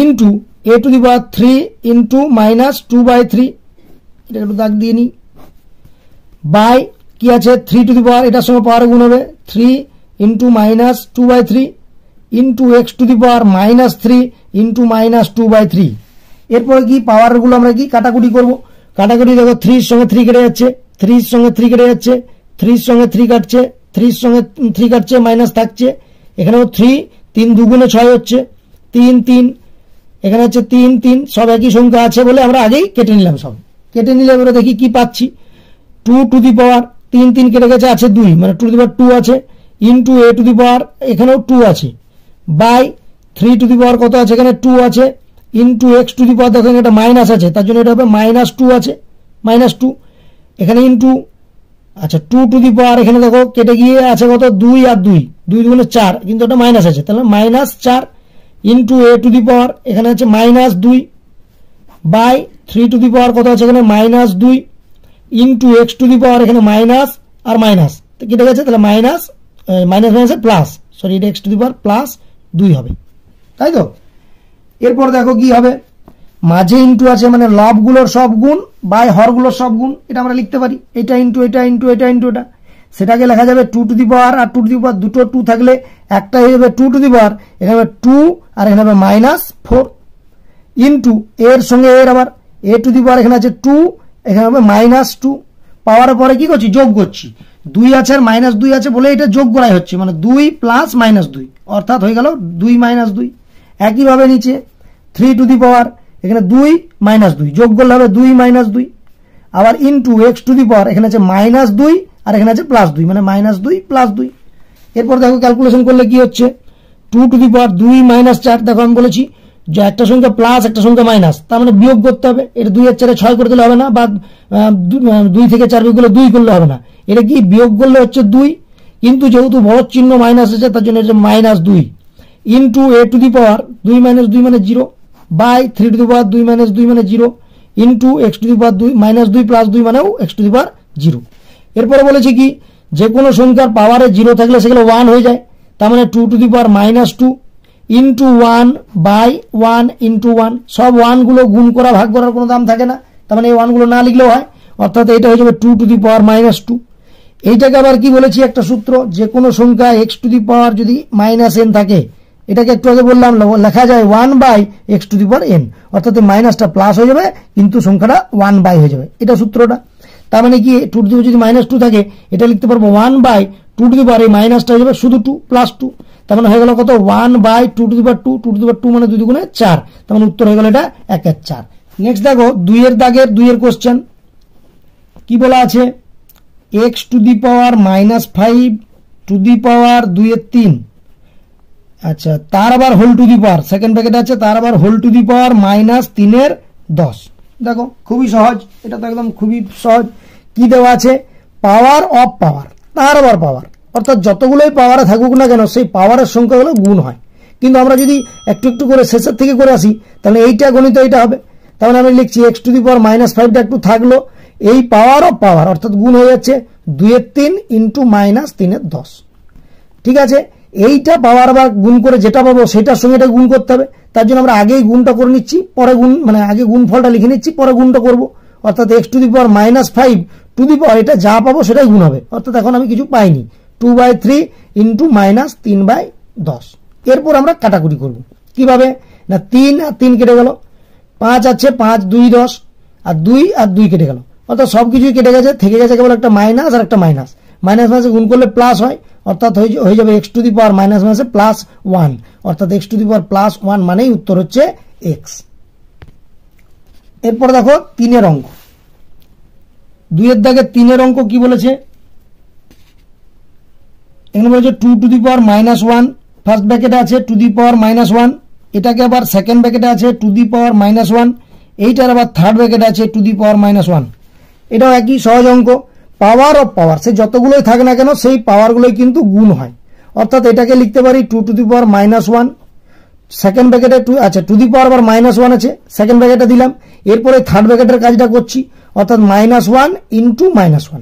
into a to the power 3 into -2/3, এটা একটু দাগ দিয়ে নিই, বাই কি আছে 3 টু দি পাওয়ার এটার সঙ্গে পাওয়ারে গুণ হবে 3 into -2/3 into x to the power -3 into -2/3। এরপরে কি পাওয়ারগুলো আমরা কি কাটাকুটি করব, কাটাকুটি দেখো 3 এর সঙ্গে 3 কেটে যাচ্ছে, 3 এর সঙ্গে 3 কেটে যাচ্ছে, 3 এর সঙ্গে 3 কাটছে, 3 এর সঙ্গে 3 কাটছে মাইনাস থাকছে, এখানেও 3 3 2 × 6 হচ্ছে 3 3, এখানে হচ্ছে 3 3, সব একই সংখ্যা আছে বলে আমরা আগেই কেটে নিলাম, সব কেটে নিলে এবারে দেখি কি পাচ্ছি, 2 টু দি পাওয়ার 3 3 কেটে গেছে আছে 2 মানে 2 টু দি পাওয়ার 2 আছে ইন্টু a টু দি পাওয়ার এখানেও 2 আছে বাই 3 টু দি পাওয়ার কত আছে এখানে 2 আছে ইন্টু x টু দি পাওয়ার, দেখো এটা মাইনাস আছে তার জন্য এটা হবে -2 আছে -2 এখানে ইন্টু আচ্ছা 2 টু দি পাওয়ার এখানে দেখো কেটে গিয়ে আছে কত 2 আর 2 2 2 × 4 কিন্তু এটা মাইনাস আছে, তাহলে -4 into a to the power এখানে আছে -2 বাই 3 টু দি পাওয়ার কত আছে এখানে -2 into x to the power এখানে মাইনাস আর মাইনাস কেটে গেছে, তাহলে মাইনাস মাইনাসে প্লাস, সরি এটা x to the power plus 2 হবে, তাই তো। এরপর দেখো কি হবে, মাঝে ইন্টু আছে মানে লবগুলোর সব গুণ বাই হরগুলোর সব গুণ, এটা আমরা লিখতে পারি এটা ইন্টু এটা ইন্টু এটা ইন্টু এটা, সেটাকে লেখা যাবে 2 to the power R 2 to the পাওয়ার, দুটো 2 থাকলে একটা হয়ে যাবে 2 টু দি পাওয়ার, এখানে হবে 2 আর এখানে হবে -4 ইন্টু এর সঙ্গে এর আবার a টু দি পাওয়ার এখানে আছে 2, এখানে হবে -2 পাওয়ার পরে কি করছি যোগ করছি, 2 আছে আর -2 আছে বলে এটা যোগ করাই হচ্ছে, মানে 2 প্লাস -2 অর্থাৎ হয়ে গেল 2 -2। একইভাবে নিচে 3 টু দি পাওয়ার এখানে 2 -2 যোগ করলে হবে 2 -2 আবার into x to the power এখানে আছে -2 আর এখানে আছে +2 মানে -2 +2। এরপর দেখো ক্যালকুলেশন করলে কি হচ্ছে 2 টু দি পাওয়ার 2 -4, দেখো আমি বলেছি যে একটা সংখ্যা প্লাস একটা সংখ্যা মাইনাস, তার মানে বিয়োগ করতে হবে, এটা 2 এর 4 6 করে দিলে হবে না, বা 2 থেকে 4 বিয়োগ করলে 2 করলে হবে না, এটা কি বিয়োগ করলে হচ্ছে 2, কিন্তু যেহেতু বড় চিহ্ন মাইনাস আছে তার জন্য এটা -2 into a to the power 2 - 2 মানে 0 বাই 3 টু দি পাওয়ার 2 - 2 মানে 0 into x to the power 2 -2 +2 মানেও এক্স টু দি পাওয়ার 0। এরপরে বলেছে কি যে কোনো সংখ্যার পাওয়ারে 0 থাকলে সেগুলো 1 হয়ে যায়, তার মানে 2 to the power -2 into 1 by 1 into 1, সব 1 গুলো গুণ করা ভাগ করার কোনো দাম থাকে না, তার মানে এই 1 গুলো না লিখলেও হয়, অর্থাৎ এটা হয়ে যাবে 2 টু দি পাওয়ার -2। এইটাকে আবার কি বলেছি একটা সূত্র, যে কোনো সংখ্যা x টু দি পাওয়ার যদি -n থাকে, এটাকে একটু আগে বললাম লেখা যায় 1 by x to the power n, অর্থাৎ মাইনাসটা প্লাস হয়ে যাবে কিন্তু সংখ্যাটা 1 বাই হয়ে যাবে, এটা সূত্রটা। তার মানে কি 2 টু দি পাওয়ার যদি -2 থাকে এটা লিখতে পারবো 1 বাই 2 টু দি পাওয়ার, এই মাইনাসটা হয়ে যাবে শুধু 2 +2, তার মানে হয়ে গেল কত 1 by 2 to the power 2, 2 to the power 2 মানে 2 দুগুণে 4, তার মানে উত্তর হয়ে গেল এটা 1 এর 4। নেক্সট দেখো 2 এর দাগের 2 এর কোশ্চেন কি বলা আছে, x to the power -5 to the power 2 এর 3, আচ্ছা তার আবার whole to the power second ব্র্যাকেটে আছে, তার আবার হোল টু দি পাওয়ার -3 এর 10। দেখো খুবই সহজ, এটা তো একদম খুবই সহজ। কি দেওয়া আছে, পাওয়ার অফ পাওয়ার, তার আবার পাওয়ার, অর্থাৎ যতগুলোই পাওয়ারে থাকুক না কেন সেই পাওয়ারের সংখ্যাগুলো গুণ হয়, কিন্তু আমরা যদি একটু একটু করে শেষের থেকে করে আসি তাহলে এইটা গণিত এইটা হবে, তাহলে আমি লিখছি x টু দি পাওয়ার -5টা একটু থাকলো, এই পাওয়ার অফ পাওয়ার অর্থাৎ গুণ হয়ে যাচ্ছে 2 এর 3 ইন্টু -3 এর 10। ঠিক আছে, এইটা পাওয়ার আবার গুণ করে যেটা পাবো সেটার সঙ্গে এটা গুণ করতে হবে, তার জন্য আমরা আগেই গুণটা করে নিচ্ছি, পরে গুণ মানে আগে গুণফলটা লিখে নিচ্ছি, পরে গুণটা করব, অর্থাৎ x to the power -5 to the power এটা যা পাবো সেটাই গুণ হবে, অর্থাৎ এখন আমি কিছু পাইনি, 2/3 ইন্টু -3/10। এরপর আমরা কাটাকুটি করব কিভাবে না, 3 আর 3 কেটে গেল, 5 আছে 5 2 10 আর 2 আর 2 কেটে গেল, অর্থাৎ সবকিছুই কেটে গেছে, থেকে গেছে কেবল একটা মাইনাস আর একটা মাইনাস, মাইনাস মাইনাসে গুণ করলে প্লাস হয়, অর্থাৎ হয়ে যাবে x টু দি পাওয়ার -মাইনাসে +1, অর্থাৎ x টু দি পাওয়ার +1 মানেই উত্তর হচ্ছে x। এরপর দেখো 3 এর অঙ্ক, 2 এর দাগে 3 এর অঙ্ক কি বলেছে, এখানে বলেছে 2 টু দি পাওয়ার -1 ফার্স্ট ব্র্যাকেটে আছে টু দি পাওয়ার -1, এটাকে আবার সেকেন্ড ব্র্যাকেটে আছে টু দি পাওয়ার -1, এইটার আবার থার্ড ব্র্যাকেটে আছে টু দি পাওয়ার -1। এটাও একই সহজ অঙ্ক, পাওয়ার অফ পাওয়ার সে যতগুলোই থাকে না কেন সেই পাওয়ারগুলোই কিন্তু গুণ হয়, অর্থাৎ এটাকে লিখতে পারি 2 টু দি পাওয়ার -1 সেকেন্ড ব্র্যাকেটে আচ্ছা টু দি পাওয়ার আবার -1 আছে সেকেন্ড ব্র্যাকেটে দিলাম, এরপরে থার্ড ব্র্যাকেটের কাজটা করছি, অর্থাৎ -1 ইন্টু -1।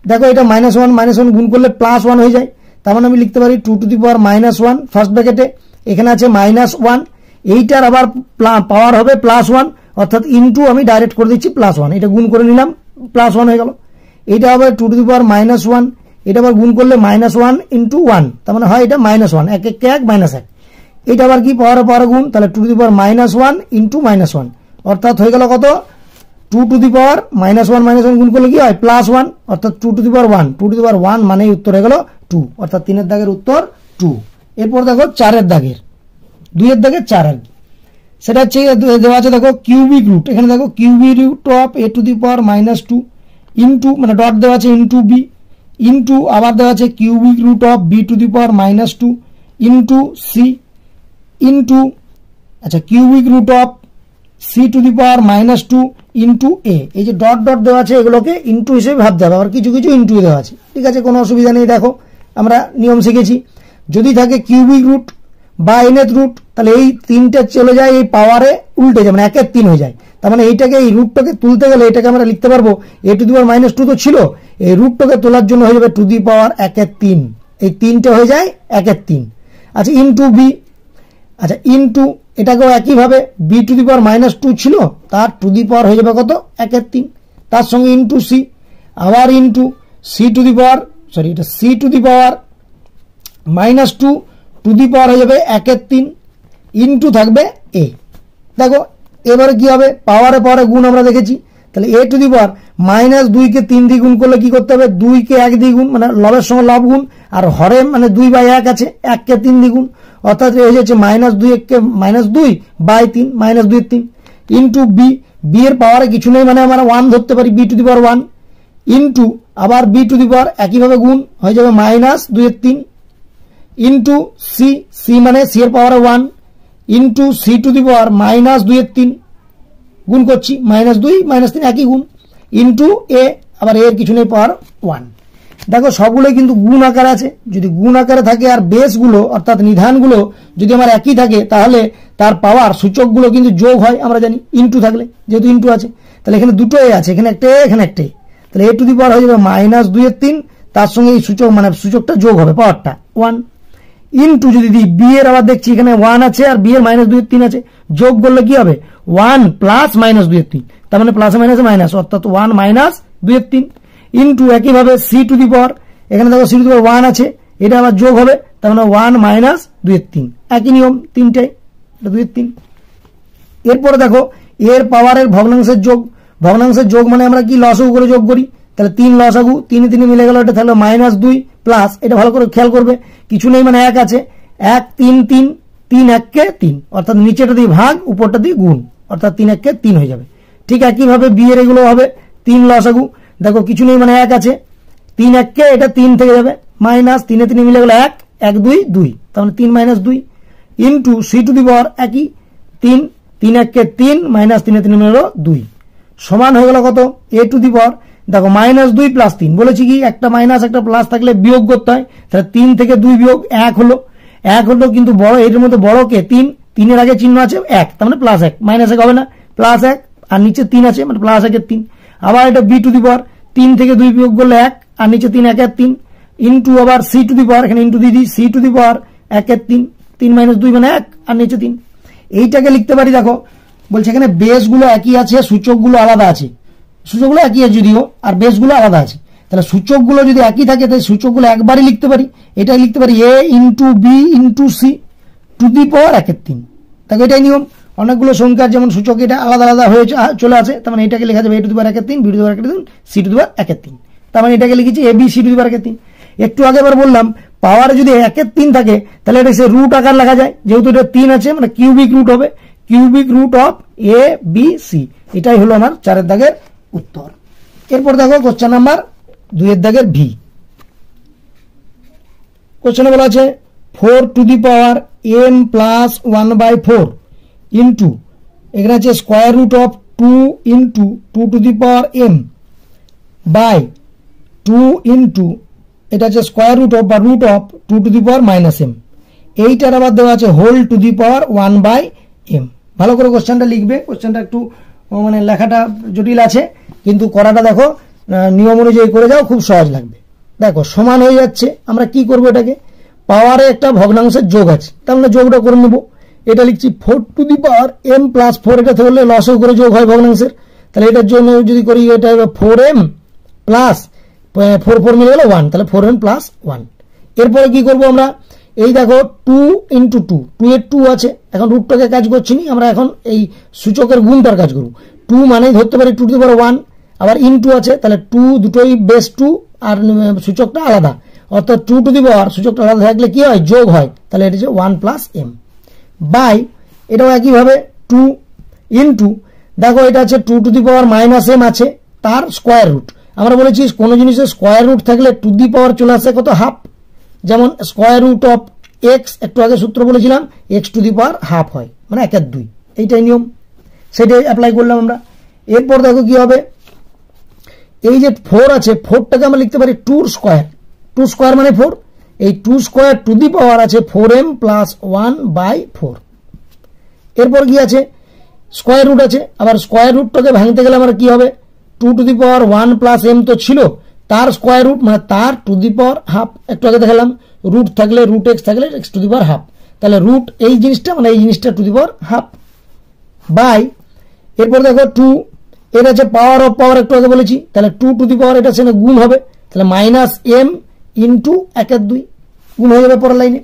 দেখো এটা -1 গুণ করলে +1 হয়ে যায়, তার মানে আমি লিখতে পারি 2 টু দি পাওয়ার -1 ফার্স্ট ব্র্যাকেটে, এখানে আছে -1, এইটার আবার পাওয়ার হবে +1, অর্থাৎ ইন্টু আমি ডাইরেক্ট করে দিচ্ছি +1, এটা গুণ করে নিলাম +1 হয়ে গেল, এইটা হবে 2 টু দি পাওয়ার -1, এটা আবার গুণ করলে -1 ইন্টু 1, তার মানে হয় এটা -1, 1 1 1 -1, এটা আবার কি পাওয়ার গুণ, তাহলে 2 টু দি পাওয়ার -1 ইন্টু -1, অর্থাৎ হয়ে গেল কত 2 টু দি পাওয়ার -1 গুণ করলে কি হয় +1, অর্থাৎ 2 to the power 1, 2 to the power 1 মানেই উত্তর হয়ে গেল 2, অর্থাৎ 3 এর দাগের উত্তর 2। এরপর দেখো 4 এর দাগের, 2 এর দাগের 4 আর সেটা হচ্ছে দেওয়া আছে দেখো কিউবিক রুট, এখানে দেখো cubic root of a to the power -2 into মানে ডট দেওয়া আছে ইন্টু b ইন্টু আবার দেওয়া আছে cubic root of b to the power -2 into c into আচ্ছা cubic root of c to the power -2 into a, এই যে dot dot দেওয়া আছে এগুলোকে ইন্টু হিসেবে ভাবতে হবে, আবার কিছু কিছু ইন্টু দেওয়া আছে, ঠিক আছে কোনো অসুবিধা নেই। দেখো আমরা নিয়ম শিখেছি, যদি থাকে কিউবিক রুট বা nth রুট, তাহলে এই 3টা চলে যায় এই পাওয়ারে উল্টে যায়, মানে 1 এর 3 হয়ে যায়। তার মানে এইটাকে এই রুটটাকে তুলতে গেলে এটাকে আমরা লিখতে পারবো a টু দি পাওয়ার -2 তো ছিল, এই রুটটাকে তোলার জন্য হয়ে যাবে টু দি পাওয়ার 1 এর 3, এই 3টা হয়ে যায় 1 এর 3। আচ্ছা ইনটু বি, আচ্ছা ইনটু এটাকেও একইভাবে b টু দি পাওয়ার -2 ছিল, তার টু দি পাওয়ার হয়ে যাবে কত 1 এর 3, তার সঙ্গে ইনটু সি, আবার into c to the power এটা c to the power -2 to the power হয়ে যাবে 1 এর 3 ইনটু থাকবে এ। দেখো এবারে কি হবে, পাওয়ারে পাওয়ারে গুণ আমরা দেখেছি, তাহলে এ টু দি পাওয়ার -2 কে 3 দিয়ে গুণ করলে কি করতে হবে, 2 কে 1 দিয়ে গুণ, মানে লবের সঙ্গে লব গুণ, আর হরে মানে 2/1 আছে, 1 কে 3 দিয়ে গুণ, অর্থাৎ হয়ে যাচ্ছে -2 কে -2/3 -2 এর 3 ইনটু বি, বি এর পাওয়ারে কিছু নেই মানে আমরা 1 ধরতে পারি, b to the power 1 into আবার বি টু দি পাওয়ার একইভাবে গুণ হয়ে যাবে -2 এর 3 ইনটু সি, সি মানে সি এর পাওয়ারে 1 into c to the power -2 এর 3 গুণ করছি, -2 -3 একই গুণ ইনটু এ, আবার এর কিছু নেই পাওয়ার 1। দেখো সবগুলোই কিন্তু গুণ আকারে আছে, যদি গুণ আকারে থাকে আর বেসগুলো অর্থাৎ নিধানগুলো যদি আমার একই থাকে তাহলে তার পাওয়ার সূচকগুলো কিন্তু যোগ হয়, আমরা জানি ইনটু থাকলে, যেহেতু ইনটু আছে তাহলে এখানে দুটো এ আছে, এখানে একটা এ এখানে একটা এ, তাহলে এ টু দি পাওয়ার হয়ে যাবে -2 এর 3, তার সঙ্গে এই সূচক মানে সূচকটা যোগ হবে পাওয়ারটা 1 ইনটু যদি দিই বি এর, আবার দেখছি এখানে 1 আছে আর বি এর -2 এর 3 আছে, যোগ করলে কি হবে 1 প্লাস -2 এর 3, তার মানে প্লাস মাইনাসে মাইনাস, অর্থাৎ 1 -2 এর 3 ইনটু একইভাবে সি টু দি পাওয়ার, এখানে দেখো সি টু দি পাওয়ার 1 আছে, এটা আবার যোগ হবে, তার মানে 1 -2 এর 3, একই নিয়ম তিনটাই, এটা 2 এর 3। এরপরে দেখো এর পাওয়ারের ভগ্নাংশের যোগ, ভগ্নাংশের যোগ মানে আমরা কি লসাগু করে যোগ করি, তাহলে 3 লসাগু 3 3 মিলে গেল, এটা তাহলে -2 প্লাস, এটা ভালো করে খেয়াল করবে কিছু নেই মানে 1 আছে, 1 3 3 3 1 কে 3, অর্থাৎ নিচেটা দিয়ে ভাগ উপরটা দিয়ে গুণ, অর্থাৎ 3 1 কে 3 হয়ে যাবে। ঠিক একইভাবে বি এর এগুলো হবে 3 লসাগু, দেখো কিছু নেই মানে 1 আছে, 3 1 কে এটা 3 থেকে যাবে মাইনাস 3 3 মিলে গেল 1 1 2 2, তাহলে 3 - 2 into c to the power একই 3 3 1 কে 3 -3 3 মিলে গেল 2, সমান হয়ে গেল কত এ টু দি পাওয়ার, দেখো -2 প্লাস 3 বলেছি কি একটা মাইনাস একটা প্লাস থাকলে বিয়োগ করতে হয়, তাহলে 3 থেকে 2 বিয়োগ 1 হলো, 1 হলো কিন্তু বড় এর মধ্যে বড় কে 3, 3 এর আগে চিহ্ন আছে 1, তার মানে +1, -1 হবে না +1, আর নিচে 3 আছে মানে +1 এর 3, আবার এটা বি টু দি পাওয়ার 3 থেকে 2 বিয়োগ করলে 1, আর নিচে 3 1 এর 3 ইনটু আবার সি টু দি পাওয়ার, এখানে ইনটু দিয়ে দিই সি টু দি পাওয়ার 1 এর 3, 3 - 2 মানে 1, আর নিচে 3, এইটাকে লিখতে পারি। দেখো বলছে এখানে বেসগুলো একই আছে, সূচকগুলো আলাদা আছে, সূচকগুলো একই আছে যদিও আর বেসগুলো আলাদা আছে, তাহলে সূচকগুলো যদি একই থাকে তাহলে সূচকগুলো একবারই লিখতে পারি, এটাই লিখতে পারি a into b into c to the power 1 এর 3। দেখো এটাই নিয়ম, অনেকগুলো সংখ্যার যেমন সূচক এটা আলাদা আলাদা হয়ে চলে আসে, তার মানে এটাকে লেখা যাবে এ টু দি পাওয়ার 1 এর 3 বি টু দি পাওয়ার 1 এর 3 সি টু দি পাওয়ার 1 এর 3, তার মানে এটাকে লিখেছি এ b C to the power 1 এর 3। একটু আগে এবার বললাম পাওয়ারে যদি 1 এর 3 থাকে তাহলে এটা সে রুট আকার লেখা যায়, যেহেতু এটা 3 আছে মানে কিউবিক রুট হবে, cubic root of a b c, এটাই হলো আমার 4 এর দাগের উত্তর। এরপর দেখো কোশ্চেন নাম্বার 2 এর দাগের ভি, কোশ্চেনে বলা আছে 4 to the power m plus 1/4 into এখানে আছে square root of 2 into 2 to the power m by 2 into এটা আছে স্কোয়ার রুট অফ বা root of 2 to the power -m, এইটার আবার দেওয়া আছে whole to the power 1/m। ভালো করে কোশ্চেনটা লিখবে, কোশ্চেনটা একটু মানে লেখাটা জটিল আছে কিন্তু করাটা দেখো নিয়ম অনুযায়ী করে যাও, খুব সহজ লাগবে। দেখো সমান হয়ে যাচ্ছে, আমরা কি করব এটাকে পাওয়ারে একটা ভগ্নাংশের যোগ আছে, তাহলে যোগটা করে নেব, এটা লিখছি 4 to the power m plus 4, এটা হলে লসও করে যোগ হয় ভগ্নাংশের, তাহলে এটার জন্য যদি করি এটা হবে 4m প্লাস 4 4 মিলে গেল 1, তাহলে 4m প্লাস 1। এরপরে কি করব আমরা, এই দেখো 2 ইন্টু 2, 2 এর 2 আছে, এখন রুটটাকে কাজ করছি নি, আমরা এখন এই সূচকের গুণটার কাজ করব, 2 মানেই ধরতে পারি 2 টু দি পাওয়ার 1, আবার ইনটু আছে তাহলে 2 দুটোই বেস 2 আর সূচকটা আলাদা, অর্থাৎ 2 টু দি পাওয়ার সূচকটা আলাদা থাকলে কি হয় যোগ হয়, তাহলে এটা হচ্ছে 1 প্লাস m বাই এটাও একইভাবে 2 ইনটু দেখো এটা আছে 2 টু দি পাওয়ার -m আছে তার স্কোয়ার রুট, আমরা বলেছি কোন জিনিসের স্কোয়ার রুট থাকলে টু দি পাওয়ার চলে আসে কত হাফ, যেমন স্কোয়ার রুট অফ x একটু আগে সূত্র বলেছিলাম x to the power half হয় মানে 1 এর 2, এইটাই নিয়ম, সেটাই অ্যাপ্লাই করলাম আমরা। এরপর দেখো কি হবে, এই যে 4 আছে 4টাকে আমরা লিখতে পারি 2 স্কোয়ার, 2 স্কোয়ার মানে 4, এই 2 স্কোয়ার টু দি পাওয়ার আছে 4m প্লাস 1/4। এরপর কি আছে, স্কোয়ার রুট আছে। আবার স্কোয়ার রুটটাকে ভাঙতে গেলে আমার কি হবে, 2 to the power 1 plus m তো ছিল, তার স্কোয়ার রুট মানে তার টু দি পাওয়ার হাফ। একটু আগে দেখালাম রুট থাকলে রুট এক্স থাকলে x to the power half, তাহলে রুট এই জিনিসটা মানে এই জিনিসটা to the power half by. এরপর দেখো 2 এর আছে পাওয়ার অফ পাওয়ার, একটু আগে বলেছি, তাহলে 2 টু দি পাওয়ার এটা সেখানে গুণ হবে, তাহলে মাইনাস m ইন্টু 1/2 গুণ হয়ে যাবে পরের লাইনে।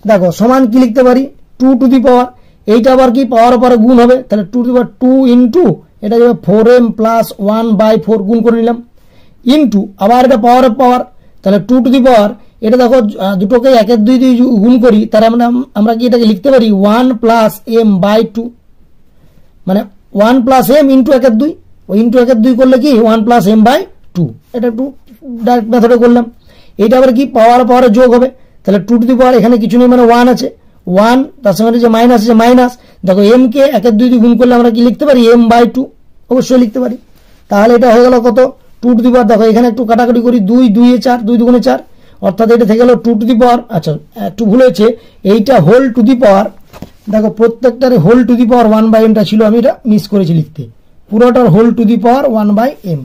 দেখো সমান কি লিখতে পারি, 2 টু দি পাওয়ার, এইটা আবার কি পাওয়ার পাওয়ার গুণ হবে, তাহলে 2 টু দি পাওয়ার 2 ইন্টু এটা যাবে 4m প্লাস 1/4 গুণ করে নিলাম, ইন্টু আবার এটা পাওয়ার অফ পাওয়ার, তাহলে 2 টু দি পাওয়ার এটা দেখো দুটোকে 1/2 দিয়ে গুণ করি, তাহলে আমরা কি এটাকে লিখতে পারি 1 প্লাস m/2, মানে 1 প্লাস m ইন্টু 1/2, ওই ইন্টু 1/2 করলে কি 1 প্লাস m/2। এটা একটু ডাইরেক্ট মেথডে করলাম। এটা আবার কি পাওয়ার পাওয়ারে যোগ হবে, তাহলে 2 টু দি পাওয়ার এখানে কিছু নেই মানে 1 আছে, 1 তার সঙ্গে যে মাইনাস আছে মাইনাস, দেখো m কে 1/2 দিয়ে গুণ করলে আমরা কি লিখতে পারি m/2, অবশ্যই লিখতে পারি। তাহলে এটা হয়ে গেল কত 2 টু দি পাওয়ার, দেখো এখানে একটু কাটাকাটি করি, 2 2 এ 4, 2 2 4, অর্থাৎ এটা থেকে গেল 2 টু দি পাওয়ার। আচ্ছা একটু ভুল হয়েছে, এইটা হোল টু দি পাওয়ার, দেখো প্রত্যেকটার whole to the power 1/m ছিল, আমি এটা মিস করেছি লিখতে, পুরোটার whole to the power 1/m।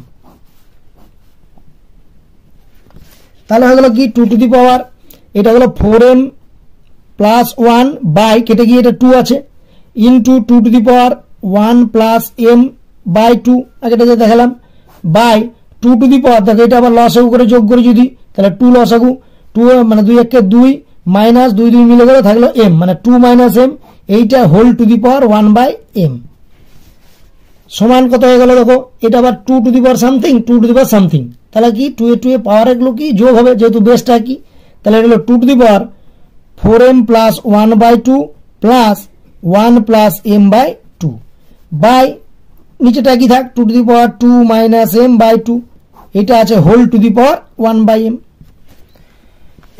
তাহলে হয়ে গেল কি 2 টু দি পাওয়ার, এটা হলো 4m প্লাস 1 বাই, কেটে গিয়ে এটা 2 আছে, into 2 to the power 1 plus m/2, আগেটা যে দেখালাম, বাই 2 টু দি পাওয়ার, দেখো এটা আবার লসাগু করে যোগ করি যদি, তাহলে 2 লসাগু 2 মানে 2 1 2 মাইনাস 2 2 মিলে গেল থাকলো m, মানে 2 মাইনাস m, এইটা whole to the power 1/m সমান কত হয়ে গেল, দেখো এটা আবার 2 to the power something 2 to the power something, তাহলে কি 2 এ পাওয়ার এগুলো কি যোগ হবে, যেহেতু বেসটা কি, তাহলে এটা হলো 2 to the power 4m plus 1/2 plus 1 plus m/2 by, নিচেটা কি থাক 2 to the power 2 minus m/2, এটা আছে whole to the power 1/m।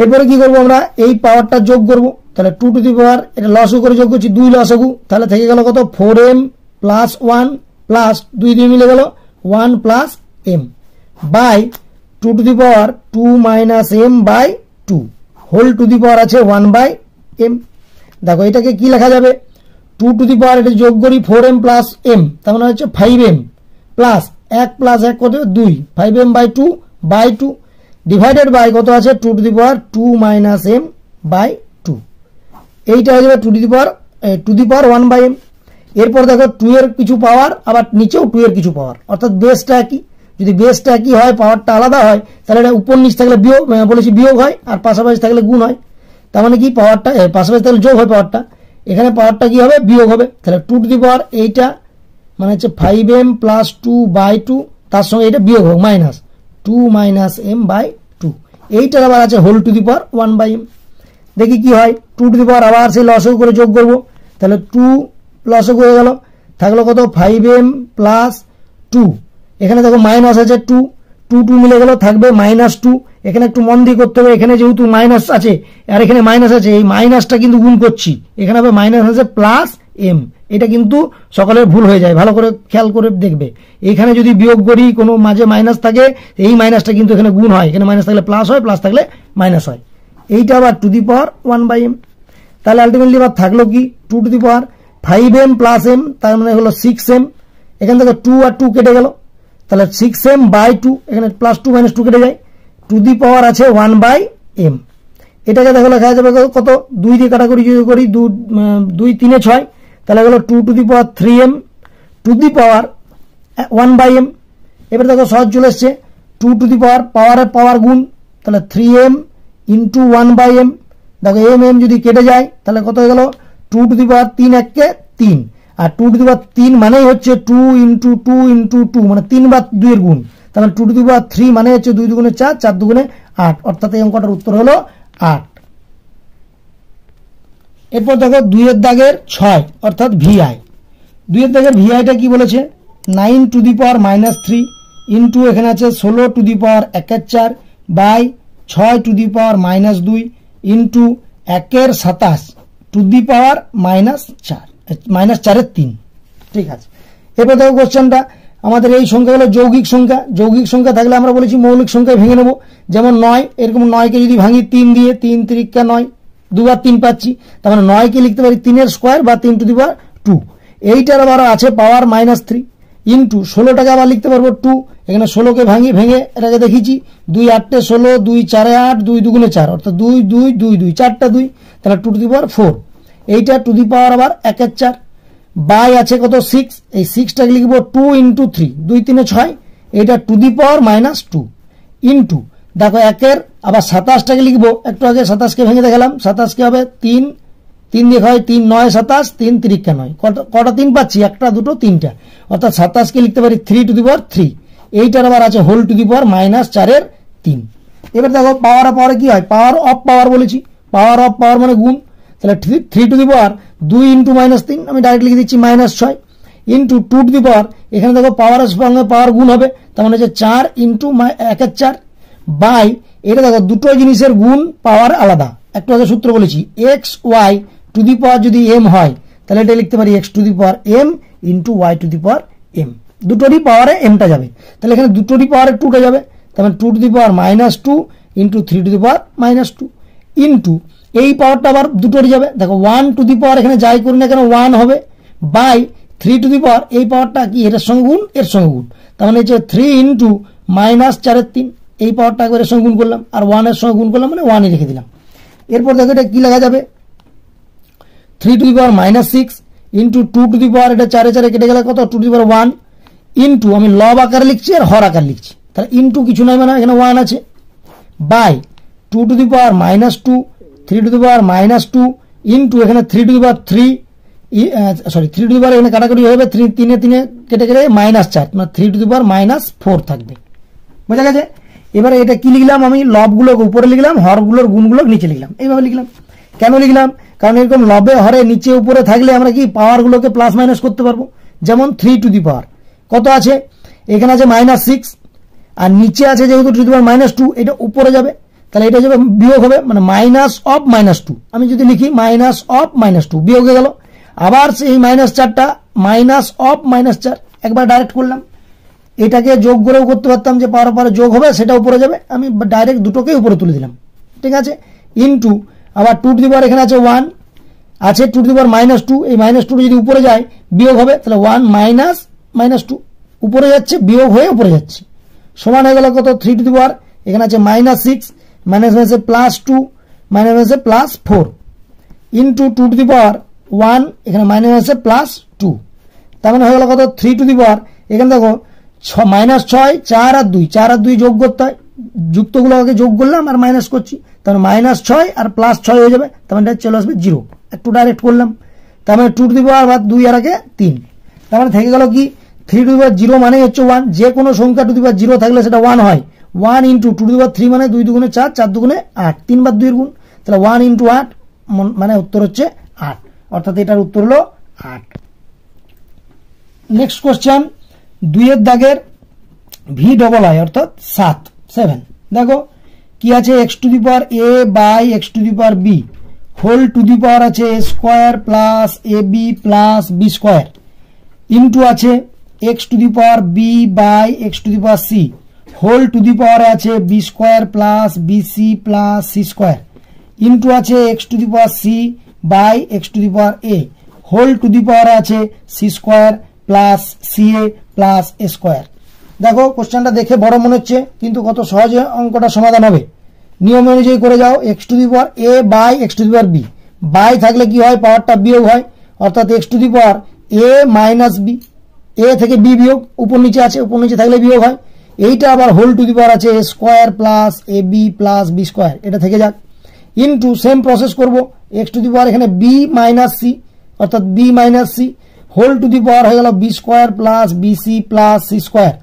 এরপরে কি করবো আমরা, এই পাওয়ারটা যোগ করব, তাহলে 2 টু দি পাওয়ার এটা লসাগু করে যোগ করছি, 2 লসাগু, তাহলে থেকে গেল কত 4m প্লাস 1 প্লাস 2 2 মিলে গেল 1 plus m by 2 to the power 2 minus m/2 whole to the power আছে 1/m। দেখো এটাকে কি লেখা যাবে, 2 টু দি পাওয়ার এটা যোগ করি 4m প্লাস m, তার মানে হচ্ছে 5m প্লাস 1 প্লাস 1 কত 2, 5m/2 ডিভাইডেড বাই কত আছে 2 to the power 2 minus m/2, এইটা হয়ে যাবে 2 টু দি পাওয়ার 1/m। এরপর দেখো 2 এর কিছু পাওয়ার, আবার নিচেও 2 এর কিছু পাওয়ার, অর্থাৎ বেসটা একই, যদি বেসটা একই হয় পাওয়ারটা আলাদা হয় তাহলে এটা উপর নিচ থাকলে বিয়োগ, বলেছি বিয়োগ হয়, আর পাশাপাশি থাকলে গুণ হয়, তার মানে কি পাওয়ারটা পাশাপাশি থাকলে যোগ হয় পাওয়ারটা, এখানে পাওয়ারটা কি হবে বিয়োগ হবে, তাহলে 2 টু দি পাওয়ার এইটা মানে হচ্ছে 5m প্লাস 2/2, তার সঙ্গে এটা বিয়োগ হোক মাইনাস 2 মাইনাস m/2, এইটার আবার আছে whole to the power 1/m। দেখি কি হয়, 2 টু দি পাওয়ার আবার সেই লসাগু করে যোগ করব, তাহলে 2 লসাগু হয়ে গেল, থাকলো কত 5m প্লাস 2, এখানে দেখো মাইনাস আছে 2 2 2 মিলে গেল থাকবে -2, এখানে একটু মন দিয়ে করতে হবে, এখানে যেহেতু মাইনাস আছে আর এখানে মাইনাস আছে, এই মাইনাসটা কিন্তু গুণ করছি, এখানে হবে মাইনাস আছে প্লাস m, এটা কিন্তু সকলের ভুল হয়ে যায়, ভালো করে খেয়াল করে দেখবে, এখানে যদি বিয়োগ করি কোনো মাঝে মাইনাস থাকে, এই মাইনাসটা কিন্তু এখানে গুণ হয়, এখানে মাইনাস থাকলে প্লাস হয়, প্লাস থাকলে মাইনাস হয়, এইটা আবার টু দি পাওয়ার 1/m। তাহলে আলটিমেটলি আবার থাকলো কি 2 to the power 5m plus m, তার মানে হলো 6m, এখান থেকে 2 আর 2 কেটে গেল, তাহলে 6m/2, এখানে প্লাস 2 মাইনাস 2 কেটে যায়, টু দি পাওয়ার আছে 1/m। এটাকে দেখো লেখা যাবে কত, 2 দিয়ে কাটাকুটি করি, 2 3 6, তাহলে হলো 2 to the power 3m two the power 1/m। এবার দেখো সহজ চলে এসছে, 2 টু দি পাওয়ার পাওয়ারের পাওয়ার গুণ, তাহলে 3m ইন্টু 1/m, দেখো m যদি কেটে যায় তাহলে কত হয়ে গেল 2 to the power 3 1 3, R 2 to the power 3 মানে হচ্ছে 2 ইন্টু 2 ইন্টু 2, মানে 3 বার 2 এর গুণ, তাহলে 2 টু দি পাওয়ার 3 মানে হচ্ছে 2 2 4, 4 2 8, অর্থাৎ এই অঙ্কটার উত্তর হলো 8। এরপর দেখো 2 এর দাগের 6 অর্থাৎ vi, 2 এর দাগের viটা কি বলেছে, 9 টু দি পাওয়ার -3 ইন্টু এখানে আছে 16 to the power 1/4 by 6 to the power -2 into 1/27 to the power -4 -4/3। ঠিক আছে, এরপর দেখো কোশ্চেনটা, আমাদের এই সংখ্যাগুলো যৌগিক সংখ্যা। যৌগিক সংখ্যা থাকলে আমরা বলেছি মৌলিক সংখ্যায় ভেঙে নেব। যেমন 9, এরকম 9কে যদি ভাঙি 3 দিয়ে, 3 3 9, 2 বার 3 পাচ্ছি, তার মানে 9কে লিখতে পারি 3 স্কোয়ার বা 3 টু দি পাওয়ার 2। এইটার আবার আছে পাওয়ার -3 ইন্টু 16টাকে আবার লিখতে পারবো 2। এখানে 16কে ভেঙে এটাকে দেখিয়েছি 2 8 16, 2 4 8, 2 2 4, অর্থাৎ 2 2 2 2, 4টা 2, তাহলে 2 টু দি পাওয়ার 4। এইটা টু দি পাওয়ার আবার 1 এর 4 বাই আছে কত 6, এই 6টাকে লিখব 2 ইন্টু 3, 2 3 6, এটা টু দি পাওয়ার -2 ইন্টু দেখো 1 এর আবার 27টাকে লিখব। একটু আগে 27কে ভেঙে দেখালাম, 27কে হবে 3 3 দিয়ে হয় 3 9 27, 3 3 9, কটা 3 পাচ্ছি, একটা দুটো তিনটা, অর্থাৎ 27কে লিখতে পারি 3 টু দি পাওয়ার 3। এইটার আবার আছে হোল টু দি পাওয়ার -4 এর 3। এবার দেখো পাওয়ার অফ পাওয়ারে কি হয়, পাওয়ার অফ পাওয়ার বলেছি, পাওয়ার অফ পাওয়ার মানে গুণ, তাহলে 3 টু দি পাওয়ার 2 ইন্টু -3, আমি ডাইরেক্ট লিখে দিচ্ছি -6 ইন্টু 2 টু দি পাওয়ার, এখানে দেখো পাওয়ারের সঙ্গে পাওয়ার গুণ হবে, তার মানে হচ্ছে 4 ইন্টু 1 এর 4 বাই, এটা দেখো দুটো জিনিসের গুণ পাওয়ার আলাদা। একটু আগে সূত্র বলেছি x y to the power যদি m হয় তাহলে এটা লিখতে পারি x to the power m into y to the power m, দুটোরই পাওয়ারে mটা যাবে, তাহলে এখানে দুটোরই পাওয়ারে 2টা যাবে, তার মানে 2 to the power -2 into 3 to the power -2 into এই পাওয়ারটা আবার দুটোরই যাবে, দেখো 1 টু দি পাওয়ার এখানে যাই করি না কেন 1 হবে, বাই 3 টু দি পাওয়ার এই পাওয়ারটা কি এর সঙ্গে গুণ এর সঙ্গে গুণ, তার মানে হচ্ছে 3 ইন্টু -4 এর 3, এই পাওয়ারটা একবার এর সঙ্গে গুণ করলাম আর 1 এর সঙ্গে গুণ করলাম মানে 1ই রেখে দিলাম। এরপর দেখো এটা কি লেখা যাবে 3 to the power -6 into 2 to the power, এটা 4 4 কেটে গেলে কত 2 টু দি পাওয়ার 1 ইন্টু আমি লব আকারে লিখছি আর হর আকারে লিখছি, তাহলে ইন্টু কিছু নয় মানে এখানে 1 আছে, by 2 to the power -2, 3 to the power -2 into এখানে 3 to the power 3, sorry 3 to the power এখানে কাটাকাটি হবে 3 3 3 কেটে গেলে -4, মানে 3 টু দি পাওয়ার -4 থাকবে। বোঝা গেছে? এবারে এটা কি লিখলাম, আমি লবগুলো উপরে লিখলাম, হরগুলোর গুণগুলো নিচে লিখলাম, এইভাবে লিখলাম। কেন লিখলাম, কারণ এরকম লবে হরে নিচে উপরে থাকলে আমরা কি পাওয়ারগুলোকে প্লাস মাইনাস করতে পারবো। যেমন 3 টু দি পাওয়ার কত আছে, এখানে আছে -6 আর নিচে আছে যেহেতু 2 টু দি পাওয়ার -2, এটা উপরে যাবে, তাহলে এটা যাবে বিয়োগ হবে, মানে মাইনাস অফ -2। আমি যদি লিখি মাইনাস অফ -2 বিয়োগ হয়ে গেল, আবার সেই -4টা মাইনাস অফ -4 একবার ডাইরেক্ট করলাম, এটাকে যোগ করেও করতে পারতাম যে পাওয়ার পরে যোগ হবে সেটা উপরে যাবে, আমি ডাইরেক্ট দুটোকেই উপরে তুলে দিলাম, ঠিক আছে, ইন্টু আবার 2 টু দি পাওয়ার এখানে আছে 1 আছে 2 টু দি পাওয়ার -2, এই -2 যদি উপরে যায় বিয়োগ হবে, তাহলে 1 মাইনাস -2 উপরে যাচ্ছে বিয়োগ হয়ে উপরে যাচ্ছে, সমান হয়ে গেল কত 3 টু দি পাওয়ার এখানে আছে -6 মাইনাসে +2 মাইনাসে +4 ইন্টু 2 টু দি পাওয়ার 1 এখানে মাইনাসে +2, তার মানে হয়ে গেল কত 3 টু দি পাওয়ার, এখানে দেখো -6 4 আর 2 4 আর 2 যোগ করতে হয়, যুক্তগুলো আগে যোগ করলাম আর মাইনাস করছি, তাহলে -6 আর +6 হয়ে যাবে, তার মানে চলে আসবে 0, একটু ডাইরেক্ট করলাম, তার মানে 2 টু দি পাওয়ার বা 2 আর আগে 3, তার মানে থেকে গেল কি 3 টু দি পাওয়ার 0 মানে হচ্ছে 1, যে কোনো সংখ্যা টু দি পাওয়ার 0 থাকলে সেটা 1 হয়, 1 ইন্টু 2 টু দি পাওয়ার 3 মানে 2 দুগুণে 4 4 দুগুণে 8 3 বার 2 এর গুণ, তাহলে 1 ইন্টু 8 মানে উত্তর হচ্ছে 8, অর্থাৎ এটার উত্তর হলো 8। নেক্সট কোশ্চেন 2 এর দাগের VII অর্থাৎ 7 দেখো কি আছে, x to the power a by x to the power b whole to the power আছে a square plus ab plus b square into আছে x to the power b by x to the power c whole to the power আছে b square plus bc plus c square into আছে x to the power c by x to the power a whole to the power আছে c square plus ca plus a square. দেখো কোশ্চেনটা দেখে বড় মনে হচ্ছে কিন্তু কত সহজে অঙ্কটা সমাধান হবে, নিয়ম অনুযায়ী করে যাও। x to the power a by x to the power b, by থাকলে কি হয় পাওয়ারটা বিয়োগ হয়, অর্থাৎ x to the power a minus b, a থেকে b বিয়োগ, উপর নিচে আছে উপর নিচে থাকলে বিয়োগ হয়, এইটা আবার হোল টু দি পাওয়ার আছে a square plus ab plus b square, এটা থেকে যাক, ইন্টু সেম প্রসেস করব x টু দি পাওয়ার এখানে b মাইনাস c অর্থাৎ b minus c whole to the power হয়ে গেল b square plus bc plus c square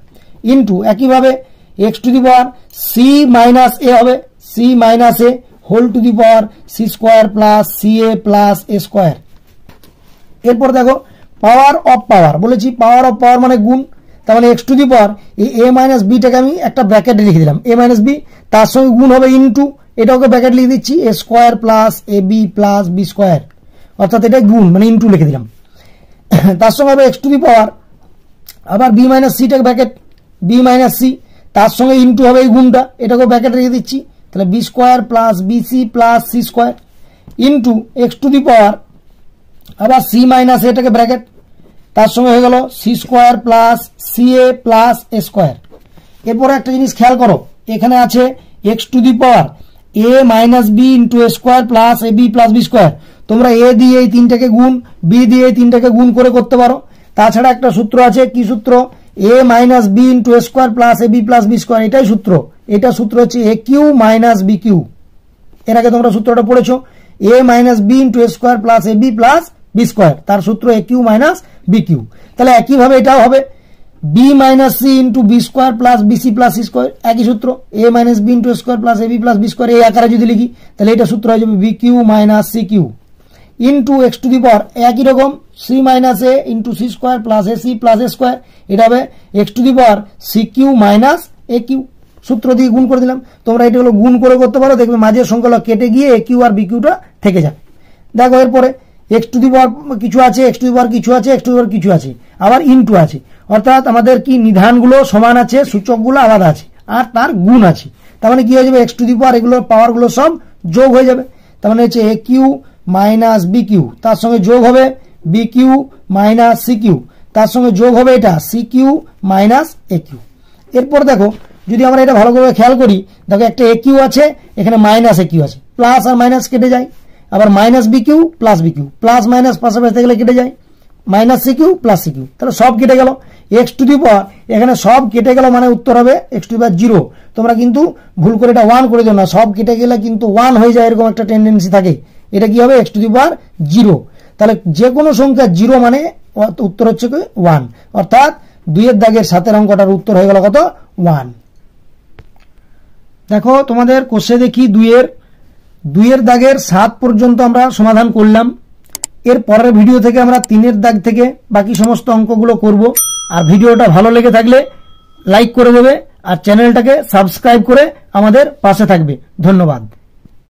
into একইভাবে x to the power c minus a হবে c minus a whole to the power c square plus ca plus a square. এরপর দেখো power of power বলেছি, power of power মানে গুণ, তার মানে x to the পাওয়ার এই a মাইনাস বিটাকে আমি একটা ব্র্যাকেটে লিখে দিলাম, a মাইনাস বি তার সঙ্গে গুণ হবে ইন্টু এটাকে ব্র্যাকেট লিখে দিচ্ছি a square plus ab plus b square, অর্থাৎ এটা গুণ মানে ইন্টু লিখে দিলাম, তার সঙ্গে হবে x টু দি পাওয়ার আবার বি মাইনাস সিটাকে ব্র্যাকেট বি মাইনাস সি, তার সঙ্গে ইন্টু হবে এই গুণটা, এটাকেও ব্র্যাকেট রেখে দিচ্ছি, তাহলে b square plus BC plus C square into x to the power আবার সি মাইনাস এটাকে ব্র্যাকেট, তার সঙ্গে হয়ে গেল c square plus c a plus a square. এরপরে একটা জিনিস খেয়াল করো, এখানে আছে x to the power a minus B into A square plus A B plus B square. তোমরা এ দিয়ে এই তিনটাকে গুণ, বি দিয়ে এই তিনটাকে গুণ করে করতে পারো। তাছাড়া একটা সূত্র আছে, কি সূত্র? A minus B into A square plus A B plus B square, এটাই সূত্র। এটা সূত্র হচ্ছে A cube minus B cube. এর আগে তোমরা সূত্রটা পড়েছো, A minus B into A square plus A B plus B square, তার সূত্র A cube minus B cube. তাহলে একইভাবে এটাও হবে B minus C into B square plus BC plus C square, একই সূত্র। A minus B into square plus A B plus B square এই আকারে যদি লিখি তাহলে এটা সূত্র হয়ে যাবে b cube minus C cube into x to the power একই রকম c minus a into c square plus a c plus a square, এটা হবে x to the power c cube minus A cube. সূত্র দিয়ে গুণ করে দিলাম। তোমরা এটাগুলো গুণ করে করতে পারো, দেখবে মাঝের সংখ্যাগুলো কেটে গিয়ে এ কিউ আর বি কিউটা থেকে যাবে। দেখো এরপরে এক্স টু দি পাওয়ার কিছু আছে, এক্স টু দি পাওয়ার কিছু আছে, এক্স টু দি পাওয়ার কিছু আছে, আবার ইনটু আছে, অর্থাৎ আমাদের কি নিধানগুলো সমান আছে, সূচকগুলো আলাদা আছে, আর তার গুণ আছে। তার মানে কি হয়ে যাবে, এক্স টু দি পাওয়ার এগুলোর পাওয়ারগুলো সব যোগ হয়ে যাবে। তার মানে হচ্ছে A cube minus B cube, তার সঙ্গে যোগ হবে B cube minus C cube, তার সঙ্গে যোগ হবে এটা সি কিউ মাইনাস এ কিউ। এরপর দেখো যদি আমরা এটা ভালো করে খেয়াল করি, দেখো একটা এ কিউ আছে, এখানে মাইনাস এ কিউ আছে, প্লাস আর মাইনাস কেটে যায়, আবার minus B cube plus B cube, plus minus পাশাপাশি থাকলে কেটে যায়, minus C cube plus C cube, তাহলে সব কেটে গেল। এক্স টু দি পাওয়ার এখানে সব কেটে গেল, মানে উত্তর হবে x to the power zero. তোমরা কিন্তু ভুল করে এটা ওয়ান করে দিও না, সব কেটে গেলে কিন্তু ওয়ান হয়ে যায়, এরকম একটা টেন্ডেন্সি থাকে। এটা কি হবে, x to the power zero. তাহলে যে কোনো সংখ্যা জিরো মানে উত্তর হচ্ছে কি ওয়ান, অর্থাৎ দুইয়ের দাগের সাতের অঙ্কটার উত্তর হয়ে গেল কত, ওয়ান। দেখো তোমাদের কোষে দেখি দুইয়ের দাগের 7 পর্যন্ত আমরা সমাধান করলাম। এর পরের ভিডিও থেকে আমরা 3-এর দাগ থেকে বাকি সমস্ত অঙ্কগুলো করব। আর ভিডিওটা ভালো লেগে থাকলে লাইক করে দেবে আর চ্যানেলটাকে সাবস্ক্রাইব করে আমাদের পাশে থাকবে। ধন্যবাদ।